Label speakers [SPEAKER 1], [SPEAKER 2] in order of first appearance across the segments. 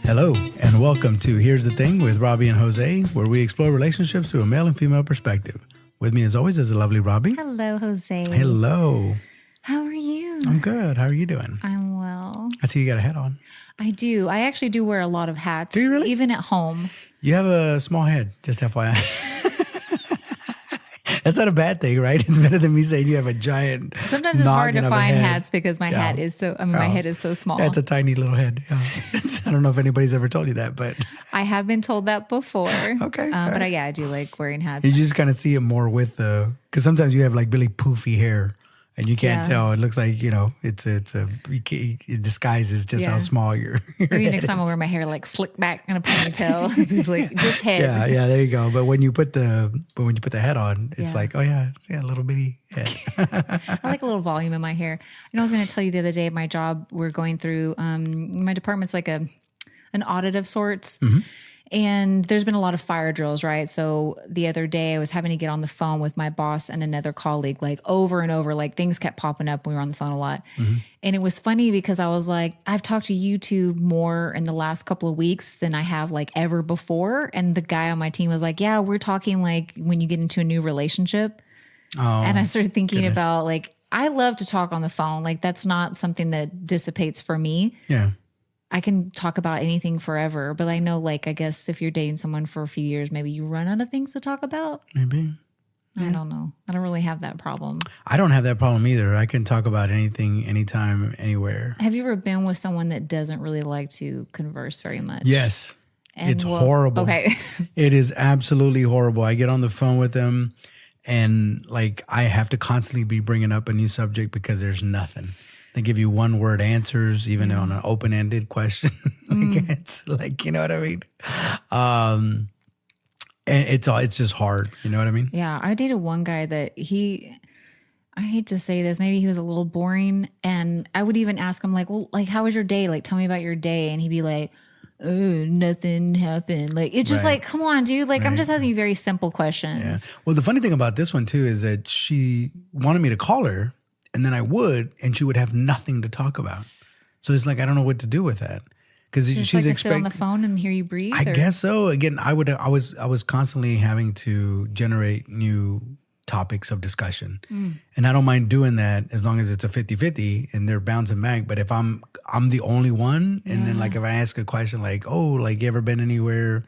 [SPEAKER 1] Hello, and welcome to Here's the Thing with Robbie and Jose, where we explore relationships through a male and female perspective. With me, as always, is the lovely Robbie.
[SPEAKER 2] Hello, Jose.
[SPEAKER 1] Hello.
[SPEAKER 2] How are you?
[SPEAKER 1] I'm good. How are you doing?
[SPEAKER 2] I'm well.
[SPEAKER 1] I see you got a hat on.
[SPEAKER 2] I do. I actually do wear a lot of hats.
[SPEAKER 1] Do you really?
[SPEAKER 2] Even at home.
[SPEAKER 1] You have a small head, just FYI. That's not a bad thing, right? It's better than me saying you have a giant.
[SPEAKER 2] Sometimes it's hard to
[SPEAKER 1] noggin of a
[SPEAKER 2] find
[SPEAKER 1] head.
[SPEAKER 2] hats because my hat is so, my head is so small.
[SPEAKER 1] Yeah, it's a tiny little head. Yeah. I don't know if anybody's ever told you that, but.
[SPEAKER 2] I have been told that before.
[SPEAKER 1] Okay.
[SPEAKER 2] But I do like wearing hats.
[SPEAKER 1] You just kind of see it more with because sometimes you have like really poofy hair and you can't tell. It looks like, it disguises just how small your
[SPEAKER 2] Maybe
[SPEAKER 1] head
[SPEAKER 2] next time I'll
[SPEAKER 1] is.
[SPEAKER 2] wear my hair like slicked back in a ponytail. Like just head.
[SPEAKER 1] Yeah, there you go. But when you put the head on, it's like, oh yeah, a little bitty head.
[SPEAKER 2] I like a little volume in my hair. I was going to tell you the other day at my job, we're going through, my department's like an audit of sorts.
[SPEAKER 1] Mm-hmm.
[SPEAKER 2] And there's been a lot of fire drills, right? So the other day I was having to get on the phone with my boss and another colleague, like over and over, like things kept popping up. We were on the phone a lot. Mm-hmm. And it was funny because I was like, I've talked to you two more in the last couple of weeks than I have like ever before. And the guy on my team was like, yeah, we're talking like when you get into a new relationship.
[SPEAKER 1] Oh,
[SPEAKER 2] and I started thinking about like, I love to talk on the phone. Like that's not something that dissipates for me.
[SPEAKER 1] Yeah.
[SPEAKER 2] I can talk about anything forever, but I know, like, I guess if you're dating someone for a few years, maybe you run out of things to talk about.
[SPEAKER 1] Maybe.
[SPEAKER 2] I don't know. I don't really have that problem.
[SPEAKER 1] I don't have that problem either. I can talk about anything, anytime, anywhere.
[SPEAKER 2] Have you ever been with someone that doesn't really like to converse very much?
[SPEAKER 1] Yes.
[SPEAKER 2] And
[SPEAKER 1] it's horrible.
[SPEAKER 2] Okay.
[SPEAKER 1] It is absolutely horrible. I get on the phone with them and like I have to constantly be bringing up a new subject because there's nothing. They give you one word answers, even on an open-ended question. It's like, you know what I mean? And it's just hard. You know what I mean?
[SPEAKER 2] Yeah. I dated one guy that I hate to say this, maybe he was a little boring. And I would even ask him like, well, like, how was your day? Like, tell me about your day. And he'd be like, oh, nothing happened. Like, it's just like, come on, dude. Like, I'm just asking you very simple questions.
[SPEAKER 1] Yeah. Well, the funny thing about this one too is that she wanted me to call her. And then I would, and she would have nothing to talk about. So it's like, I don't know what to do with that. Because she's
[SPEAKER 2] like to sit
[SPEAKER 1] expecting
[SPEAKER 2] on the phone and hear you breathe?
[SPEAKER 1] I guess so. Again, I was constantly having to generate new topics of discussion. And I don't mind doing that as long as it's a 50-50 and they're bouncing back. But if I'm the only one, and then like if I ask a question like, oh, like you ever been anywhere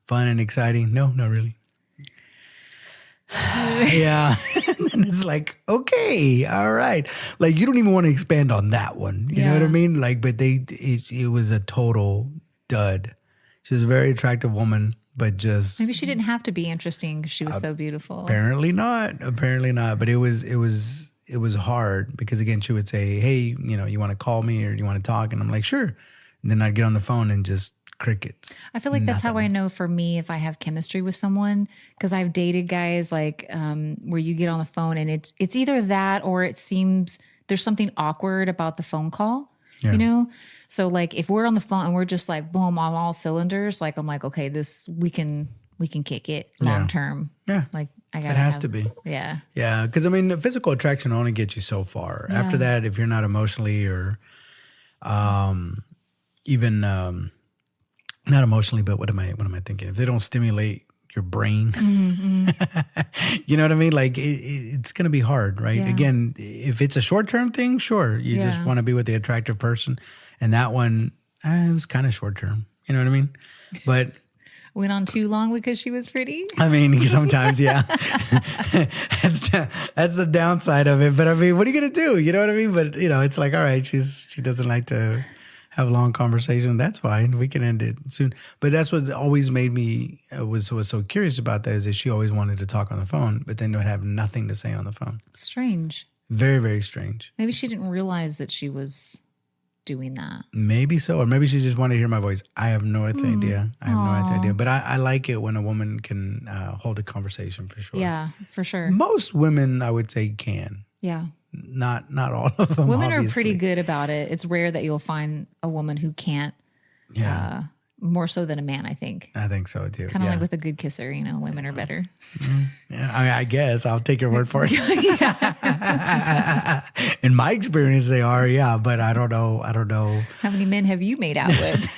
[SPEAKER 1] fun and exciting? No, not really. Yeah. And it's like, okay, all right. Like you don't even want to expand on that one. You know what I mean? Like, but it was a total dud. She was a very attractive woman, but just
[SPEAKER 2] maybe she didn't have to be interesting because she was so beautiful.
[SPEAKER 1] Apparently not. But it was hard because again, she would say, hey, you want to call me or you want to talk? And I'm like, sure. And then I'd get on the phone and just crickets.
[SPEAKER 2] I feel like that's how I know for me if I have chemistry with someone, because I've dated guys like where you get on the phone and it's either that or it seems there's something awkward about the phone call, So like if we're on the phone and we're just like boom on all cylinders, like I'm like, okay, this we can kick it long term.
[SPEAKER 1] Yeah,
[SPEAKER 2] like I got.
[SPEAKER 1] It has to be.
[SPEAKER 2] Yeah,
[SPEAKER 1] yeah, because I mean, the physical attraction only gets you so far. Yeah. After that, if you're not emotionally or even not emotionally, but what am I thinking? If they don't stimulate your brain, you know what I mean? Like it's going to be hard, right? Yeah. Again, if it's a short-term thing, sure. You just want to be with the attractive person. And that one, it was kind of short-term. You know what I mean? But
[SPEAKER 2] went on too long because she was pretty.
[SPEAKER 1] I mean, sometimes, yeah. That's the downside of it. But I mean, what are you going to do? You know what I mean? But it's like, all right, she doesn't like to have a long conversation. That's fine. We can end it soon. But that's what always made me was so curious about that is that she always wanted to talk on the phone, but then would have nothing to say on the phone.
[SPEAKER 2] Strange.
[SPEAKER 1] Very, very strange.
[SPEAKER 2] Maybe she didn't realize that she was doing that.
[SPEAKER 1] Maybe so. Or maybe she just wanted to hear my voice. I have no idea. I have no idea. But I like it when a woman can hold a conversation for sure.
[SPEAKER 2] Yeah, for sure.
[SPEAKER 1] Most women, I would say, can.
[SPEAKER 2] Yeah.
[SPEAKER 1] Not all of them.
[SPEAKER 2] Women
[SPEAKER 1] obviously.
[SPEAKER 2] are pretty good about it. It's rare that you'll find a woman who can't.
[SPEAKER 1] Yeah.
[SPEAKER 2] More so than a man, I think.
[SPEAKER 1] I think so too.
[SPEAKER 2] Kind of like with a good kisser, women are better.
[SPEAKER 1] Yeah, I mean, I guess I'll take your word for it. In my experience, they are. Yeah, but I don't know.
[SPEAKER 2] How many men have you made out with?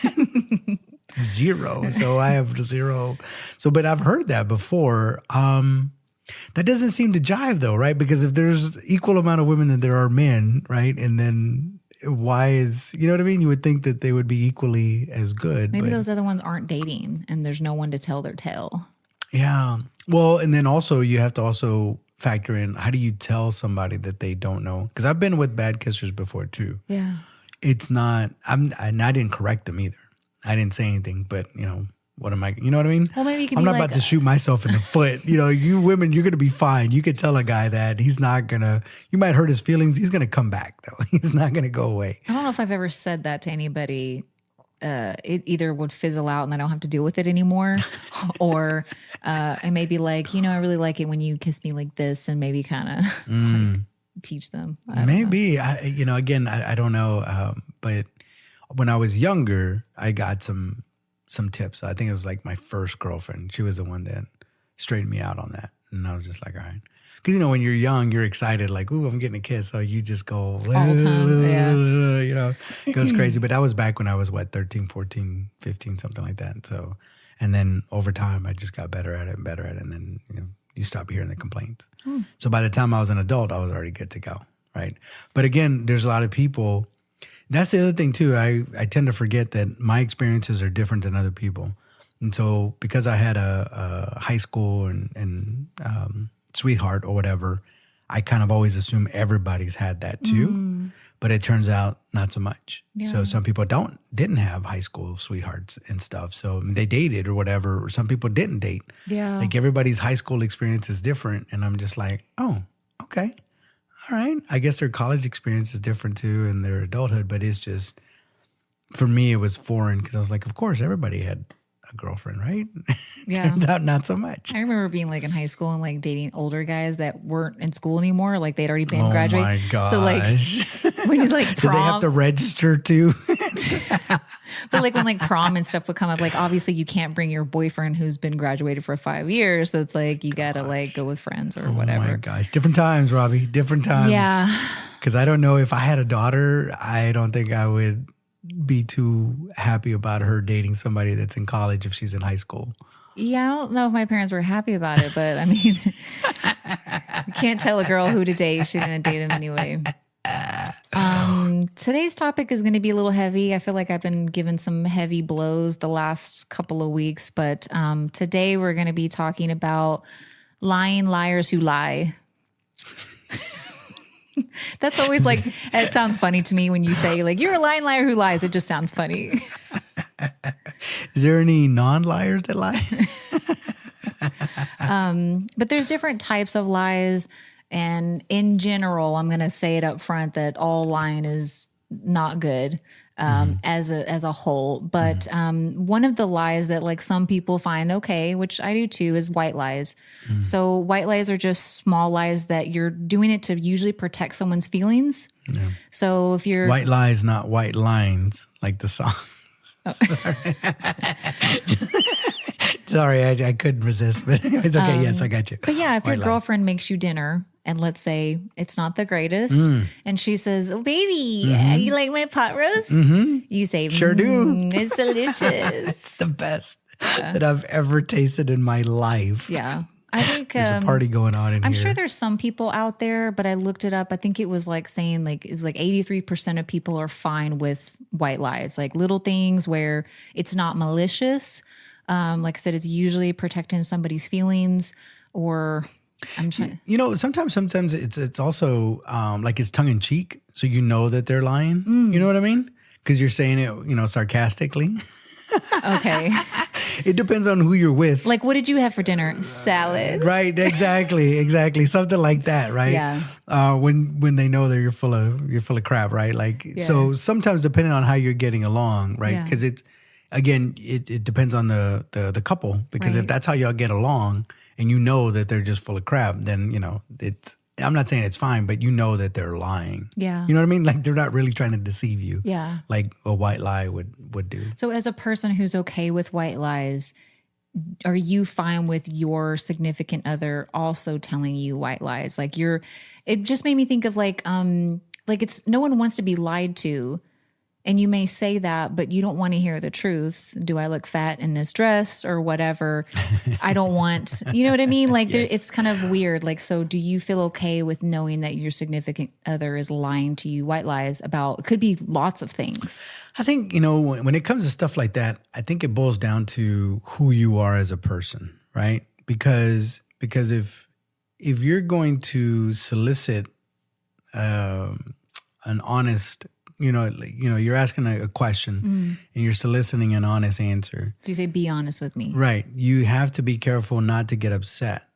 [SPEAKER 1] 0. So I have 0. So, but I've heard that before. That doesn't seem to jive though, right? Because if there's equal amount of women than there are men, right? And then why is, you know what I mean? You would think that they would be equally as good.
[SPEAKER 2] Maybe those other ones aren't dating and there's no one to tell their tale.
[SPEAKER 1] Yeah. Well, and then also you have to also factor in, how do you tell somebody that they don't know? Because I've been with bad kissers before too.
[SPEAKER 2] Yeah.
[SPEAKER 1] It's not, I didn't correct them either. I didn't say anything, but what am I, you know what I mean?
[SPEAKER 2] Well, maybe you could
[SPEAKER 1] I'm
[SPEAKER 2] be
[SPEAKER 1] not about to shoot myself in the foot. You women, you're going to be fine. You could tell a guy that he's not going to, you might hurt his feelings. He's going to come back though. He's not going to go away.
[SPEAKER 2] I don't know if I've ever said that to anybody. It either would fizzle out and I don't have to deal with it anymore, or I may be like, I really like it when you kiss me like this, and maybe kind of teach them.
[SPEAKER 1] Maybe again, I don't know, but when I was younger, I got some tips. I think it was like my first girlfriend. She was the one that straightened me out on that, and I was just like, all right. Because, when you're young, you're excited, like, ooh, I'm getting a kiss. So you just go, all the time, it goes crazy. But that was back when I was, 13, 14, 15, something like that. So, and then over time, I just got better at it and better at it. And then, you stop hearing the complaints. So by the time I was an adult, I was already good to go, right? But again, there's a lot of people. That's the other thing, too. I tend to forget that my experiences are different than other people. And so because I had a high school and sweetheart or whatever, I kind of always assume everybody's had that too, but it turns out not so much. Yeah. So some people didn't have high school sweethearts and stuff. So they dated or whatever, or some people didn't date. Yeah. Like everybody's high school experience is different. And I'm just like, oh, okay. All right. I guess their college experience is different too and their adulthood, but it's just, for me, it was foreign because I was like, of course, everybody had a girlfriend, right?
[SPEAKER 2] Yeah.
[SPEAKER 1] Turns out not so much.
[SPEAKER 2] I remember being like in high school and like dating older guys that weren't in school anymore. Like they'd already been graduated.
[SPEAKER 1] Oh my gosh.
[SPEAKER 2] So like when you like prom.
[SPEAKER 1] Did they have to register too?
[SPEAKER 2] But like when like prom and stuff would come up, like obviously you can't bring your boyfriend who's been graduated for 5 years. So it's like you got to like go with friends or whatever.
[SPEAKER 1] Oh my gosh. Different times, Robbie. Different times.
[SPEAKER 2] Yeah.
[SPEAKER 1] Because I don't know, if I had a daughter, I don't think I would be too happy about her dating somebody that's in college if she's in high school.
[SPEAKER 2] Yeah, I don't know if my parents were happy about it, but I mean, you can't tell a girl who to date. She's going to date him anyway. Today's topic is going to be a little heavy. I feel like I've been given some heavy blows the last couple of weeks, but today we're going to be talking about lying liars who lie. That's always like, it sounds funny to me when you say like, you're a lying liar who lies. It just sounds funny.
[SPEAKER 1] Is there any non-liars that lie?
[SPEAKER 2] But there's different types of lies. And in general, I'm going to say it up front that all lying is not good as a whole. But one of the lies that like some people find okay, which I do too, is white lies. So white lies are just small lies that you're doing it to usually protect someone's feelings. Yeah. So if you're
[SPEAKER 1] white lies, not white lines, like the song. Oh. Sorry, I couldn't resist, but it's okay. Yes, I got you.
[SPEAKER 2] But yeah, if white your girlfriend makes you dinner and let's say it's not the greatest and she says, oh, baby, you like my pot roast? You say,
[SPEAKER 1] sure do.
[SPEAKER 2] It's delicious.
[SPEAKER 1] It's the best that I've ever tasted in my life.
[SPEAKER 2] Yeah. I think
[SPEAKER 1] there's a party going on in
[SPEAKER 2] I'm
[SPEAKER 1] here.
[SPEAKER 2] sure there's some people out there, but I looked it up. I think it was like saying like it was like 83% of people are fine with white lies, like little things where it's not malicious. Like I said, it's usually protecting somebody's feelings, or I'm trying.
[SPEAKER 1] Sometimes it's also like it's tongue in cheek, so you know that they're lying. You know what I mean? Because you're saying it, sarcastically.
[SPEAKER 2] Okay.
[SPEAKER 1] It depends on who you're with.
[SPEAKER 2] Like, what did you have for dinner? Salad.
[SPEAKER 1] Right. Exactly. Something like that. Right.
[SPEAKER 2] Yeah.
[SPEAKER 1] When they know that you're full of crap. Right. Like, so sometimes depending on how you're getting along. Right. Because it depends on the couple, because if that's how y'all get along and you know that they're just full of crap, then, I'm not saying it's fine, but you know that they're lying.
[SPEAKER 2] Yeah.
[SPEAKER 1] You know what I mean? Like they're not really trying to deceive you.
[SPEAKER 2] Yeah.
[SPEAKER 1] Like a white lie would do.
[SPEAKER 2] So as a person who's okay with white lies, are you fine with your significant other also telling you white lies? Like it just made me think of like it's no one wants to be lied to. And you may say that, but you don't want to hear the truth. Do I look fat in this dress or whatever? I don't want, you know what I mean? Like
[SPEAKER 1] Yes.
[SPEAKER 2] it's kind of weird. Like, so do you feel okay with knowing that your significant other is lying to you, white lies about, it could be lots of things.
[SPEAKER 1] I think, when it comes to stuff like that, I think it boils down to who you are as a person, right? Because if you're going to solicit an honest, you're asking a question and you're soliciting an honest answer.
[SPEAKER 2] So you say, be honest with me.
[SPEAKER 1] Right. You have to be careful not to get upset.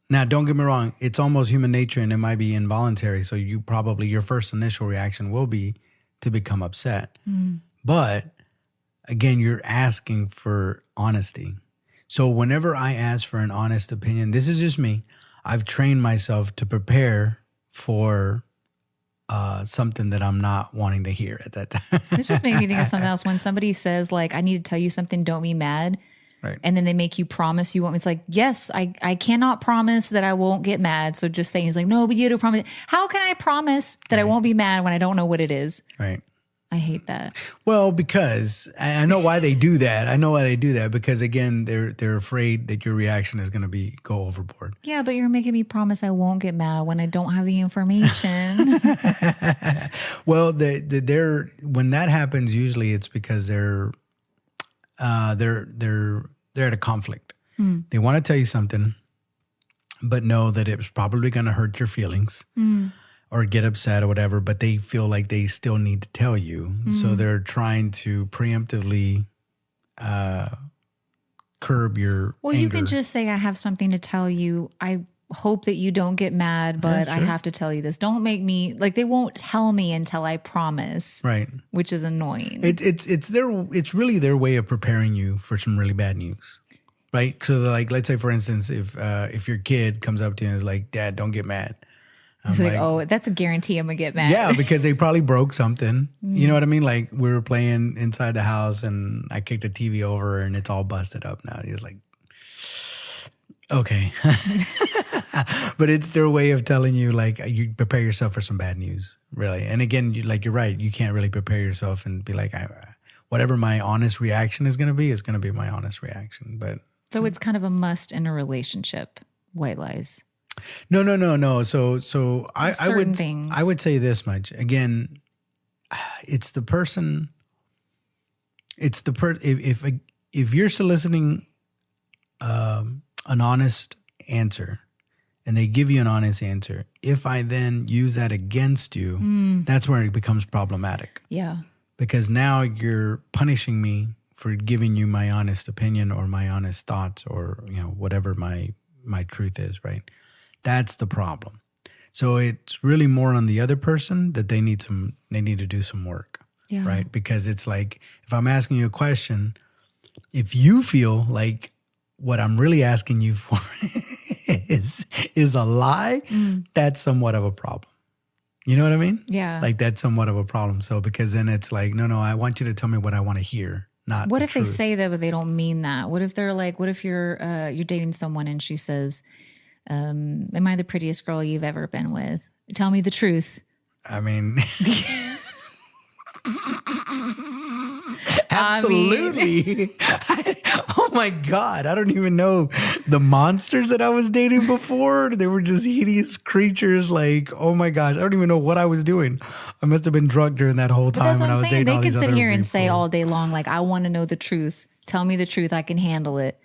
[SPEAKER 1] Now, don't get me wrong. It's almost human nature and it might be involuntary. So your first initial reaction will be to become upset. But again, you're asking for honesty. So whenever I ask for an honest opinion, this is just me. I've trained myself to prepare for something that I'm not wanting to hear at that time.
[SPEAKER 2] This just made me think of something else. When somebody says like, I need to tell you something, don't be mad.
[SPEAKER 1] Right.
[SPEAKER 2] And then they make you promise you won't. It's like, yes, I cannot promise that I won't get mad. So just saying, he's like, no, but you have to promise. How can I promise that I won't be mad when I don't know what it is?
[SPEAKER 1] Right.
[SPEAKER 2] I hate that.
[SPEAKER 1] Well, because I know why they do that. Because again, they're afraid that your reaction is going to go overboard.
[SPEAKER 2] Yeah, but you're making me promise I won't get mad when I don't have the information.
[SPEAKER 1] Well, they're when that happens, usually it's because they're at a conflict. They want to tell you something, but know that it's probably going to hurt your feelings. Or get upset or whatever, but they feel like they still need to tell you. So they're trying to preemptively curb your
[SPEAKER 2] Well,
[SPEAKER 1] anger.
[SPEAKER 2] you can just say, I have something to tell you. I hope that you don't don't mad, but I have to tell you this. Don't make me, like, they won't tell me until I promise.
[SPEAKER 1] Right.
[SPEAKER 2] Which is annoying.
[SPEAKER 1] It's really their way of preparing you for some really bad news. Right? So like, let's say for instance, if your kid comes up to you and is like, Dad, don't get mad.
[SPEAKER 2] It's like, oh, that's a guarantee I'm going to get mad.
[SPEAKER 1] Yeah, because they probably broke something. You know what I mean? Like we were playing inside the house and I kicked the TV over and it's all busted up now. He's like, okay. But it's their way of telling you, like, you prepare yourself for some bad news, really. And again, you're right. You can't really prepare yourself and be like, whatever my honest reaction is going to be, it's going to be my honest reaction. But
[SPEAKER 2] so it's kind of a must in a relationship, white lies.
[SPEAKER 1] No. So
[SPEAKER 2] things.
[SPEAKER 1] I would say this much. Again, it's the person. If you're soliciting an honest answer, and they give you an honest answer, if I then use that against you, that's where it becomes problematic.
[SPEAKER 2] Yeah,
[SPEAKER 1] because now you're punishing me for giving you my honest opinion or my honest thoughts or whatever my truth is. Right. That's the problem. So it's really more on the other person that they need to do some work, right? Because it's like, if I'm asking you a question, if you feel like what I'm really asking you for is a lie, that's somewhat of a problem. You know what I mean?
[SPEAKER 2] Yeah.
[SPEAKER 1] Like that's somewhat of a problem. So because then it's like, no, I want you to tell me what I want to hear. Not
[SPEAKER 2] what
[SPEAKER 1] the
[SPEAKER 2] if
[SPEAKER 1] truth.
[SPEAKER 2] they say that, but they don't mean that? What if they're like, what if you're dating someone and she says, am I the prettiest girl you've ever been with? Tell me the truth.
[SPEAKER 1] I mean, absolutely. Oh my God. I don't even know the monsters that I was dating before. They were just hideous creatures. Like, oh my gosh. I don't even know what I was doing. I must have been drunk during that whole time when I was dating all these other people.
[SPEAKER 2] They could sit here and say all day long, like, I want to know the truth. Tell me the truth. I can handle it.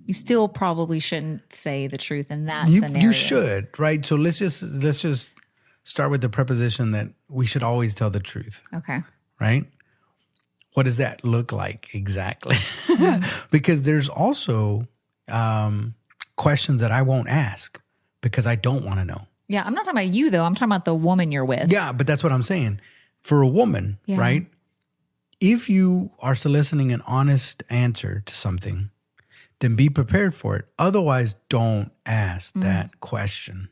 [SPEAKER 2] You still probably shouldn't say the truth in that scenario.
[SPEAKER 1] You should, right? So let's just start with the preposition that we should always tell the truth.
[SPEAKER 2] Okay.
[SPEAKER 1] Right? What does that look like exactly? Because there's also questions that I won't ask because I don't want to know.
[SPEAKER 2] Yeah, I'm not talking about you though. I'm talking about the woman you're with.
[SPEAKER 1] Yeah, but that's what I'm saying. For a woman, right? If you are soliciting an honest answer to something, then be prepared for it. Otherwise, don't ask that question.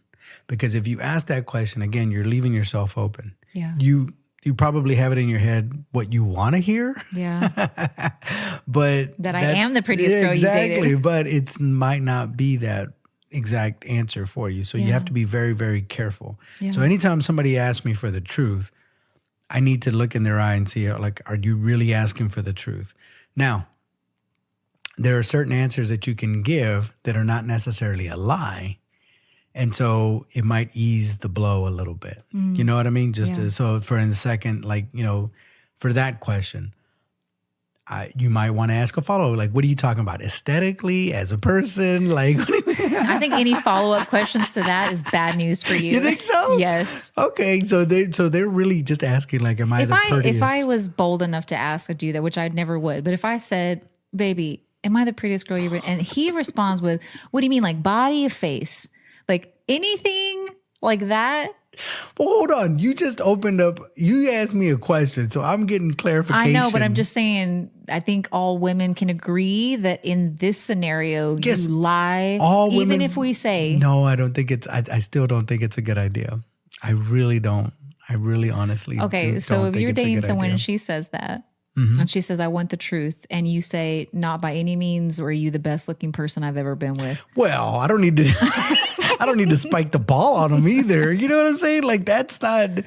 [SPEAKER 1] Because if you ask that question, again, you're leaving yourself open.
[SPEAKER 2] Yeah.
[SPEAKER 1] You probably have it in your head what you want to hear.
[SPEAKER 2] Yeah.
[SPEAKER 1] But
[SPEAKER 2] that I am the prettiest girl you dated.
[SPEAKER 1] Exactly. But it might not be that exact answer for you. So you have to be very, very careful. Yeah. So anytime somebody asks me for the truth, I need to look in their eye and see, like, are you really asking for the truth? Now, there are certain answers that you can give that are not necessarily a lie. And so it might ease the blow a little bit. You know what I mean? So for in the second, like, for that question, you might want to ask a follow-up. Like, what are you talking about? Aesthetically, as a person? Like,
[SPEAKER 2] I think any follow-up questions to that is bad news for you.
[SPEAKER 1] You think so?
[SPEAKER 2] Yes.
[SPEAKER 1] Okay. So they're really just asking, like, am I the prettiest?
[SPEAKER 2] If I was bold enough to ask or do that, which I never would, but if I said, baby, am I the prettiest girl you've ever, and he responds with, what do you mean? Like body or face? Like anything like that?
[SPEAKER 1] Well, hold on. You just opened up. You asked me a question, so I'm getting clarification.
[SPEAKER 2] I know, but I'm just saying, I think all women can agree that in this scenario,
[SPEAKER 1] yes,
[SPEAKER 2] you lie.
[SPEAKER 1] All
[SPEAKER 2] even
[SPEAKER 1] women,
[SPEAKER 2] if we say.
[SPEAKER 1] No, I don't think it's, I still don't think it's a good idea. I really don't. I really honestly
[SPEAKER 2] Okay, so if you're dating someone and she says that, and she says, I want the truth, and you say, not by any means were you the best looking person I've ever been with.
[SPEAKER 1] Well, I don't need to. I don't need to spike the ball on him either. You know what I'm saying? Like, that's not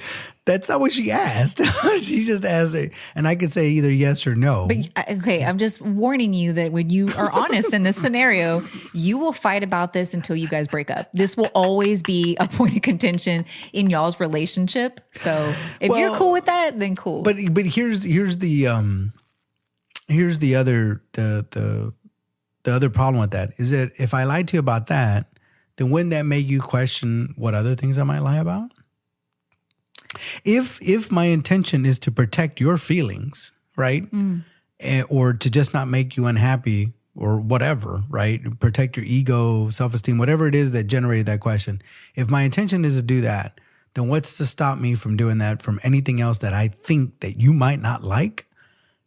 [SPEAKER 1] what she asked. She just asked it. And I could say either yes or no.
[SPEAKER 2] But okay, I'm just warning you that when you are honest in this scenario, you will fight about this until you guys break up. This will always be a point of contention in y'all's relationship. So if you're cool with that, then cool.
[SPEAKER 1] But here's the other problem with that is that if I lied to you about that, then wouldn't that make you question what other things I might lie about? If my intention is to protect your feelings, right? Or to just not make you unhappy or whatever, right? Protect your ego, self-esteem, whatever it is that generated that question. If my intention is to do that, then what's to stop me from doing that from anything else that I think that you might not like?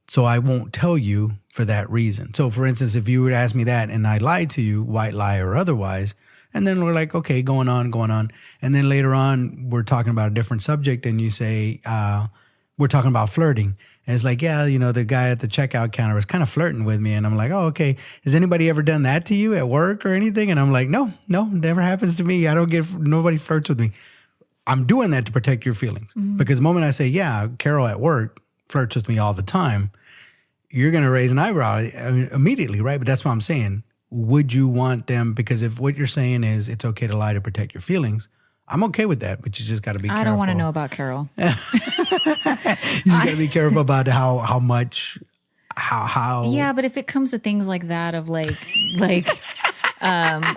[SPEAKER 1] So I won't tell you for that reason. So for instance, if you would ask me that and I lied to you, white lie or otherwise, and then we're like, okay, going on. And then later on, we're talking about a different subject and you say, we're talking about flirting. And it's like, yeah, the guy at the checkout counter was kind of flirting with me. And I'm like, oh, okay. Has anybody ever done that to you at work or anything? And I'm like, no, never happens to me. Nobody flirts with me. I'm doing that to protect your feelings. Because the moment I say, yeah, Carol at work flirts with me all the time, you're going to raise an eyebrow immediately, right? But that's what I'm saying. Would you want them? Because if what you're saying is it's okay to lie to protect your feelings, I'm okay with that, but you just got to be careful.
[SPEAKER 2] I don't want to know about Carol.
[SPEAKER 1] You just got to be careful about how much.
[SPEAKER 2] Yeah, but if it comes to things like that of like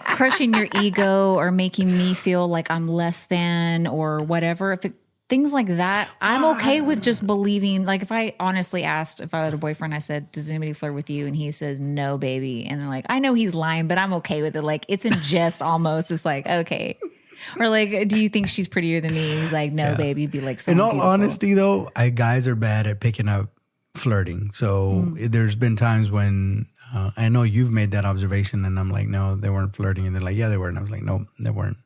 [SPEAKER 2] crushing your ego or making me feel like I'm less than or whatever, things like that, I'm okay with just believing. Like if I honestly asked, if I had a boyfriend, I said, does anybody flirt with you? And he says, no, baby. And then like, I know he's lying, but I'm okay with it. Like it's in jest almost. It's like, okay. Or like, do you think she's prettier than me? He's like, no, baby. You'd be like, so
[SPEAKER 1] in all
[SPEAKER 2] beautiful.
[SPEAKER 1] honesty though, guys are bad at picking up flirting. So there's been times when I know you've made that observation and I'm like, no, they weren't flirting. And they're like, yeah, they were. And I was like, no, they weren't.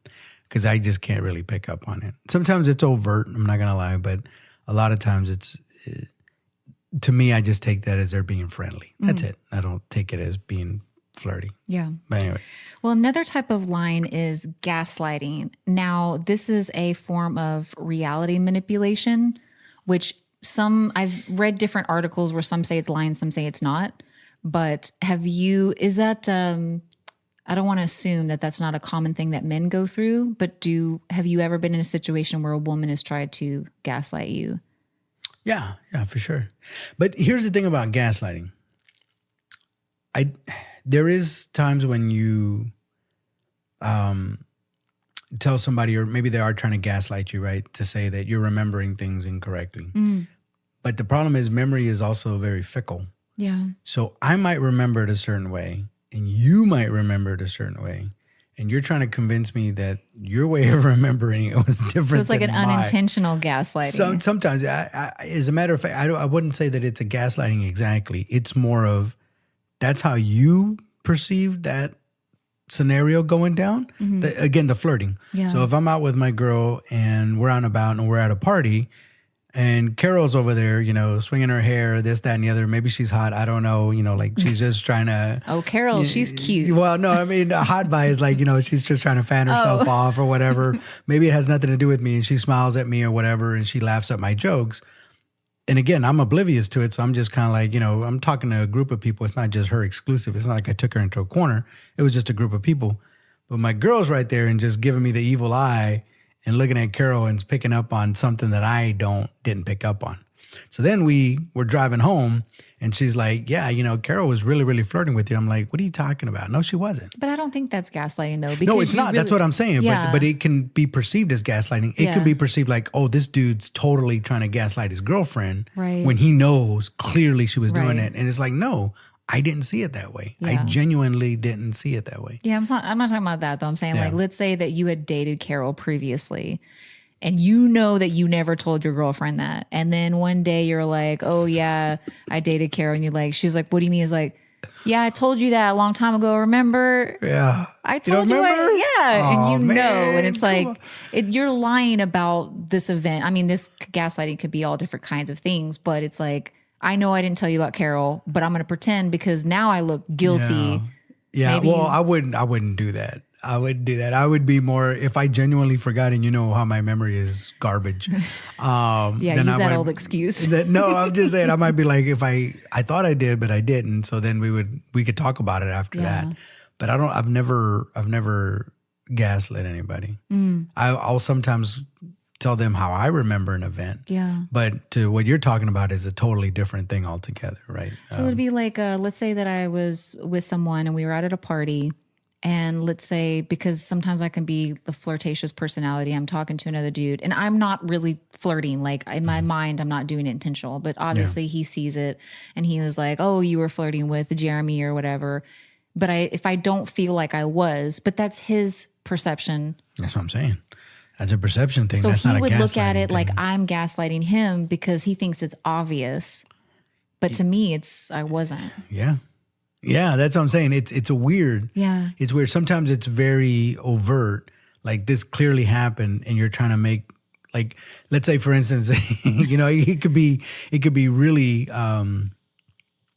[SPEAKER 1] Because I just can't really pick up on it. Sometimes it's overt, I'm not going to lie, but a lot of times to me, I just take that as they're being friendly. That's it. I don't take it as being flirty.
[SPEAKER 2] Yeah.
[SPEAKER 1] But anyway.
[SPEAKER 2] Well, another type of line is gaslighting. Now, this is a form of reality manipulation, which I've read different articles where some say it's lying, some say it's not. But is that... I don't want to assume that that's not a common thing that men go through, but have you ever been in a situation where a woman has tried to gaslight you?
[SPEAKER 1] Yeah, for sure. But here's the thing about gaslighting. There is times when you tell somebody, or maybe they are trying to gaslight you, right? To say that you're remembering things incorrectly. But the problem is memory is also very fickle.
[SPEAKER 2] Yeah.
[SPEAKER 1] So I might remember it a certain way, and you might remember it a certain way, and you're trying to convince me that your way of remembering it was different. So
[SPEAKER 2] it's like an unintentional gaslighting.
[SPEAKER 1] Sometimes, as a matter of fact, I wouldn't say that it's a gaslighting exactly. It's more of that's how you perceive that scenario going down. Again, the flirting.
[SPEAKER 2] Yeah.
[SPEAKER 1] So if I'm out with my girl and we're out and about and we're at a party, and Carol's over there, swinging her hair, this, that, and the other. Maybe she's hot. I don't know. Like she's just trying to.
[SPEAKER 2] Oh, Carol, she's cute.
[SPEAKER 1] Well, no, I mean, hot vibe is like, she's just trying to fan herself off or whatever. Maybe it has nothing to do with me and she smiles at me or whatever and she laughs at my jokes. and again, I'm oblivious to it. So I'm just kind of like, I'm talking to a group of people. It's not just her exclusive. It's not like I took her into a corner. It was just a group of people. But my girl's right there and just giving me the evil eye and looking at Carol and picking up on something that I didn't pick up on. So then we were driving home and she's like, yeah, Carol was really, really flirting with you. I'm like, what are you talking about? No, she wasn't.
[SPEAKER 2] But I don't think that's gaslighting though.
[SPEAKER 1] No, it's not. That's what I'm saying.
[SPEAKER 2] Yeah.
[SPEAKER 1] But it can be perceived as gaslighting. It can be perceived like, oh, this dude's totally trying to gaslight his girlfriend when he knows clearly she was doing it. And it's like, no, I didn't see it that way. I genuinely didn't see it that way.
[SPEAKER 2] Yeah, I'm not talking about that though. I'm saying like, let's say that you had dated Carol previously and that you never told your girlfriend that. And then one day you're like, oh yeah, I dated Carol. And she's like, what do you mean? It's like, yeah, I told you that a long time ago. Remember?
[SPEAKER 1] Yeah.
[SPEAKER 2] I told you.
[SPEAKER 1] Oh,
[SPEAKER 2] and
[SPEAKER 1] man.
[SPEAKER 2] and it's like, you're lying about this event. I mean, this gaslighting could be all different kinds of things, but it's like, I know I didn't tell you about Carol, but I'm going to pretend because now I look guilty.
[SPEAKER 1] Yeah. Well, I wouldn't do that. I wouldn't do that. I would be more, if I genuinely forgot, and how my memory is garbage.
[SPEAKER 2] Use that old excuse.
[SPEAKER 1] No, I'm just saying I might be like, if I thought I did, but I didn't. So then we could talk about it after that. But I've never gaslit anybody. I'll sometimes tell them how I remember an event.
[SPEAKER 2] Yeah.
[SPEAKER 1] But to what you're talking about is a totally different thing altogether, right?
[SPEAKER 2] So it would be like, let's say that I was with someone and we were out at a party. And let's say, because sometimes I can be the flirtatious personality, I'm talking to another dude and I'm not really flirting. Like in my mind, I'm not doing it intentional, but obviously he sees it and he was like, oh, you were flirting with Jeremy or whatever. But if I don't feel like I was, but that's his perception.
[SPEAKER 1] That's what I'm saying. That's a perception thing.
[SPEAKER 2] So
[SPEAKER 1] that's
[SPEAKER 2] he
[SPEAKER 1] not
[SPEAKER 2] would look at it
[SPEAKER 1] thing.
[SPEAKER 2] like I'm gaslighting him because he thinks it's obvious. But to me, I wasn't.
[SPEAKER 1] Yeah. Yeah, that's what I'm saying. It's a weird.
[SPEAKER 2] Yeah.
[SPEAKER 1] It's weird. Sometimes it's very overt. Like this clearly happened and you're trying to make, like, let's say for instance, it could be really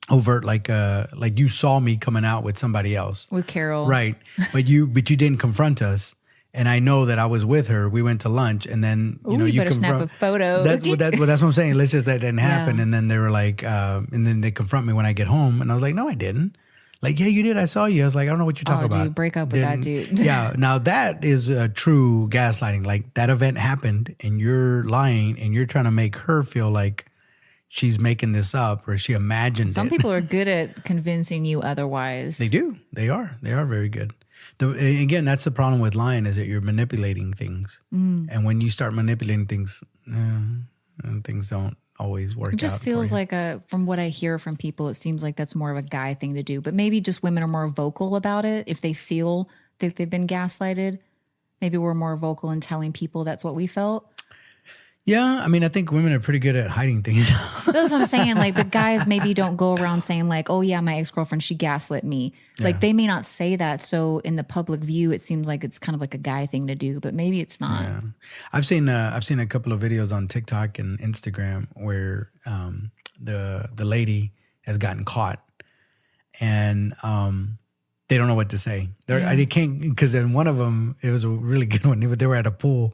[SPEAKER 1] overt, like you saw me coming out with somebody else.
[SPEAKER 2] With Carol.
[SPEAKER 1] Right. But you didn't confront us. And I know that I was with her. We went to lunch, and then you
[SPEAKER 2] better snap a photo.
[SPEAKER 1] That's what I'm saying. Let's just that didn't happen. And then they were like, and then they confront me when I get home, and I was like, no, I didn't. Like, yeah, you did. I saw you. I was like, I don't know what you're talking about.
[SPEAKER 2] Dude, break up with that dude.
[SPEAKER 1] Yeah. Now that is a true gaslighting. Like that event happened, and you're lying, and you're trying to make her feel like she's making this up or she imagined it.
[SPEAKER 2] Some people are good at convincing you otherwise.
[SPEAKER 1] They do. They are very good. Again, that's the problem with lying is that you're manipulating things. And when you start manipulating things, things don't always work out.
[SPEAKER 2] It just feels like from what I hear from people, it seems like that's more of a guy thing to do. But maybe just women are more vocal about it. If they feel that they've been gaslighted, maybe we're more vocal in telling people that's what we felt.
[SPEAKER 1] Yeah, I mean, I think women are pretty good at hiding things.
[SPEAKER 2] That's what I'm saying. Like, but guys maybe don't go around saying like, "Oh yeah, my ex-girlfriend, she gaslit me." Like, they may not say that. So in the public view, it seems like it's kind of like a guy thing to do, but maybe it's not.
[SPEAKER 1] Yeah. I've seen a couple of videos on TikTok and Instagram where the lady has gotten caught, and they don't know what to say. They can't, because in one of them, it was a really good one. They were at a pool.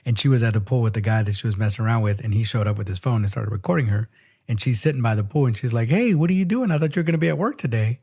[SPEAKER 1] And she was at the pool with the guy that she was messing around with. And he showed up with his phone and started recording her. And she's sitting by the pool and she's like, hey, what are you doing? I thought you were going to be at work today.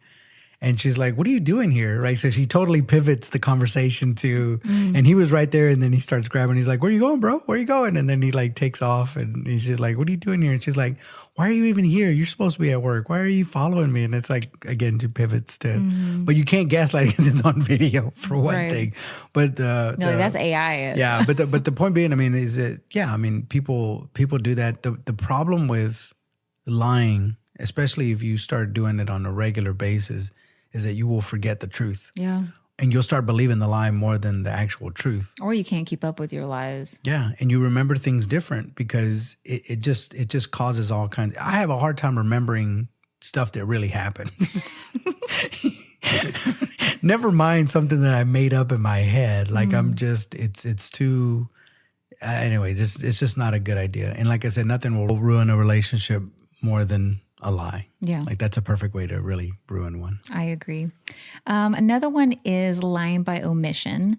[SPEAKER 1] And she's like, what are you doing here? Right. So she totally pivots the conversation to, and he was right there. And then he starts grabbing. He's like, where are you going, bro? Where are you going? And then he like takes off and he's just like, what are you doing here? And she's like, why are you even here? You're supposed to be at work. Why are you following me? And it's like, again, she pivots to, but you can't gaslight because it's on video for one thing. But
[SPEAKER 2] that's AI.
[SPEAKER 1] Yeah. But the point being, I mean, is that, yeah, I mean, people do that. The problem with lying, especially if you start doing it on a regular basis, is that you will forget the truth.
[SPEAKER 2] Yeah.
[SPEAKER 1] And you'll start believing the lie more than the actual truth.
[SPEAKER 2] Or you can't keep up with your lies.
[SPEAKER 1] Yeah. And you remember things different because it just causes all kinds. I have a hard time remembering stuff that really happened. Never mind something that I made up in my head. Like I'm just, it's too, anyways, it's just not a good idea. And like I said, nothing will ruin a relationship more than a lie.
[SPEAKER 2] Yeah.
[SPEAKER 1] Like that's a perfect way to really ruin one.
[SPEAKER 2] I agree. Another one is lying by omission.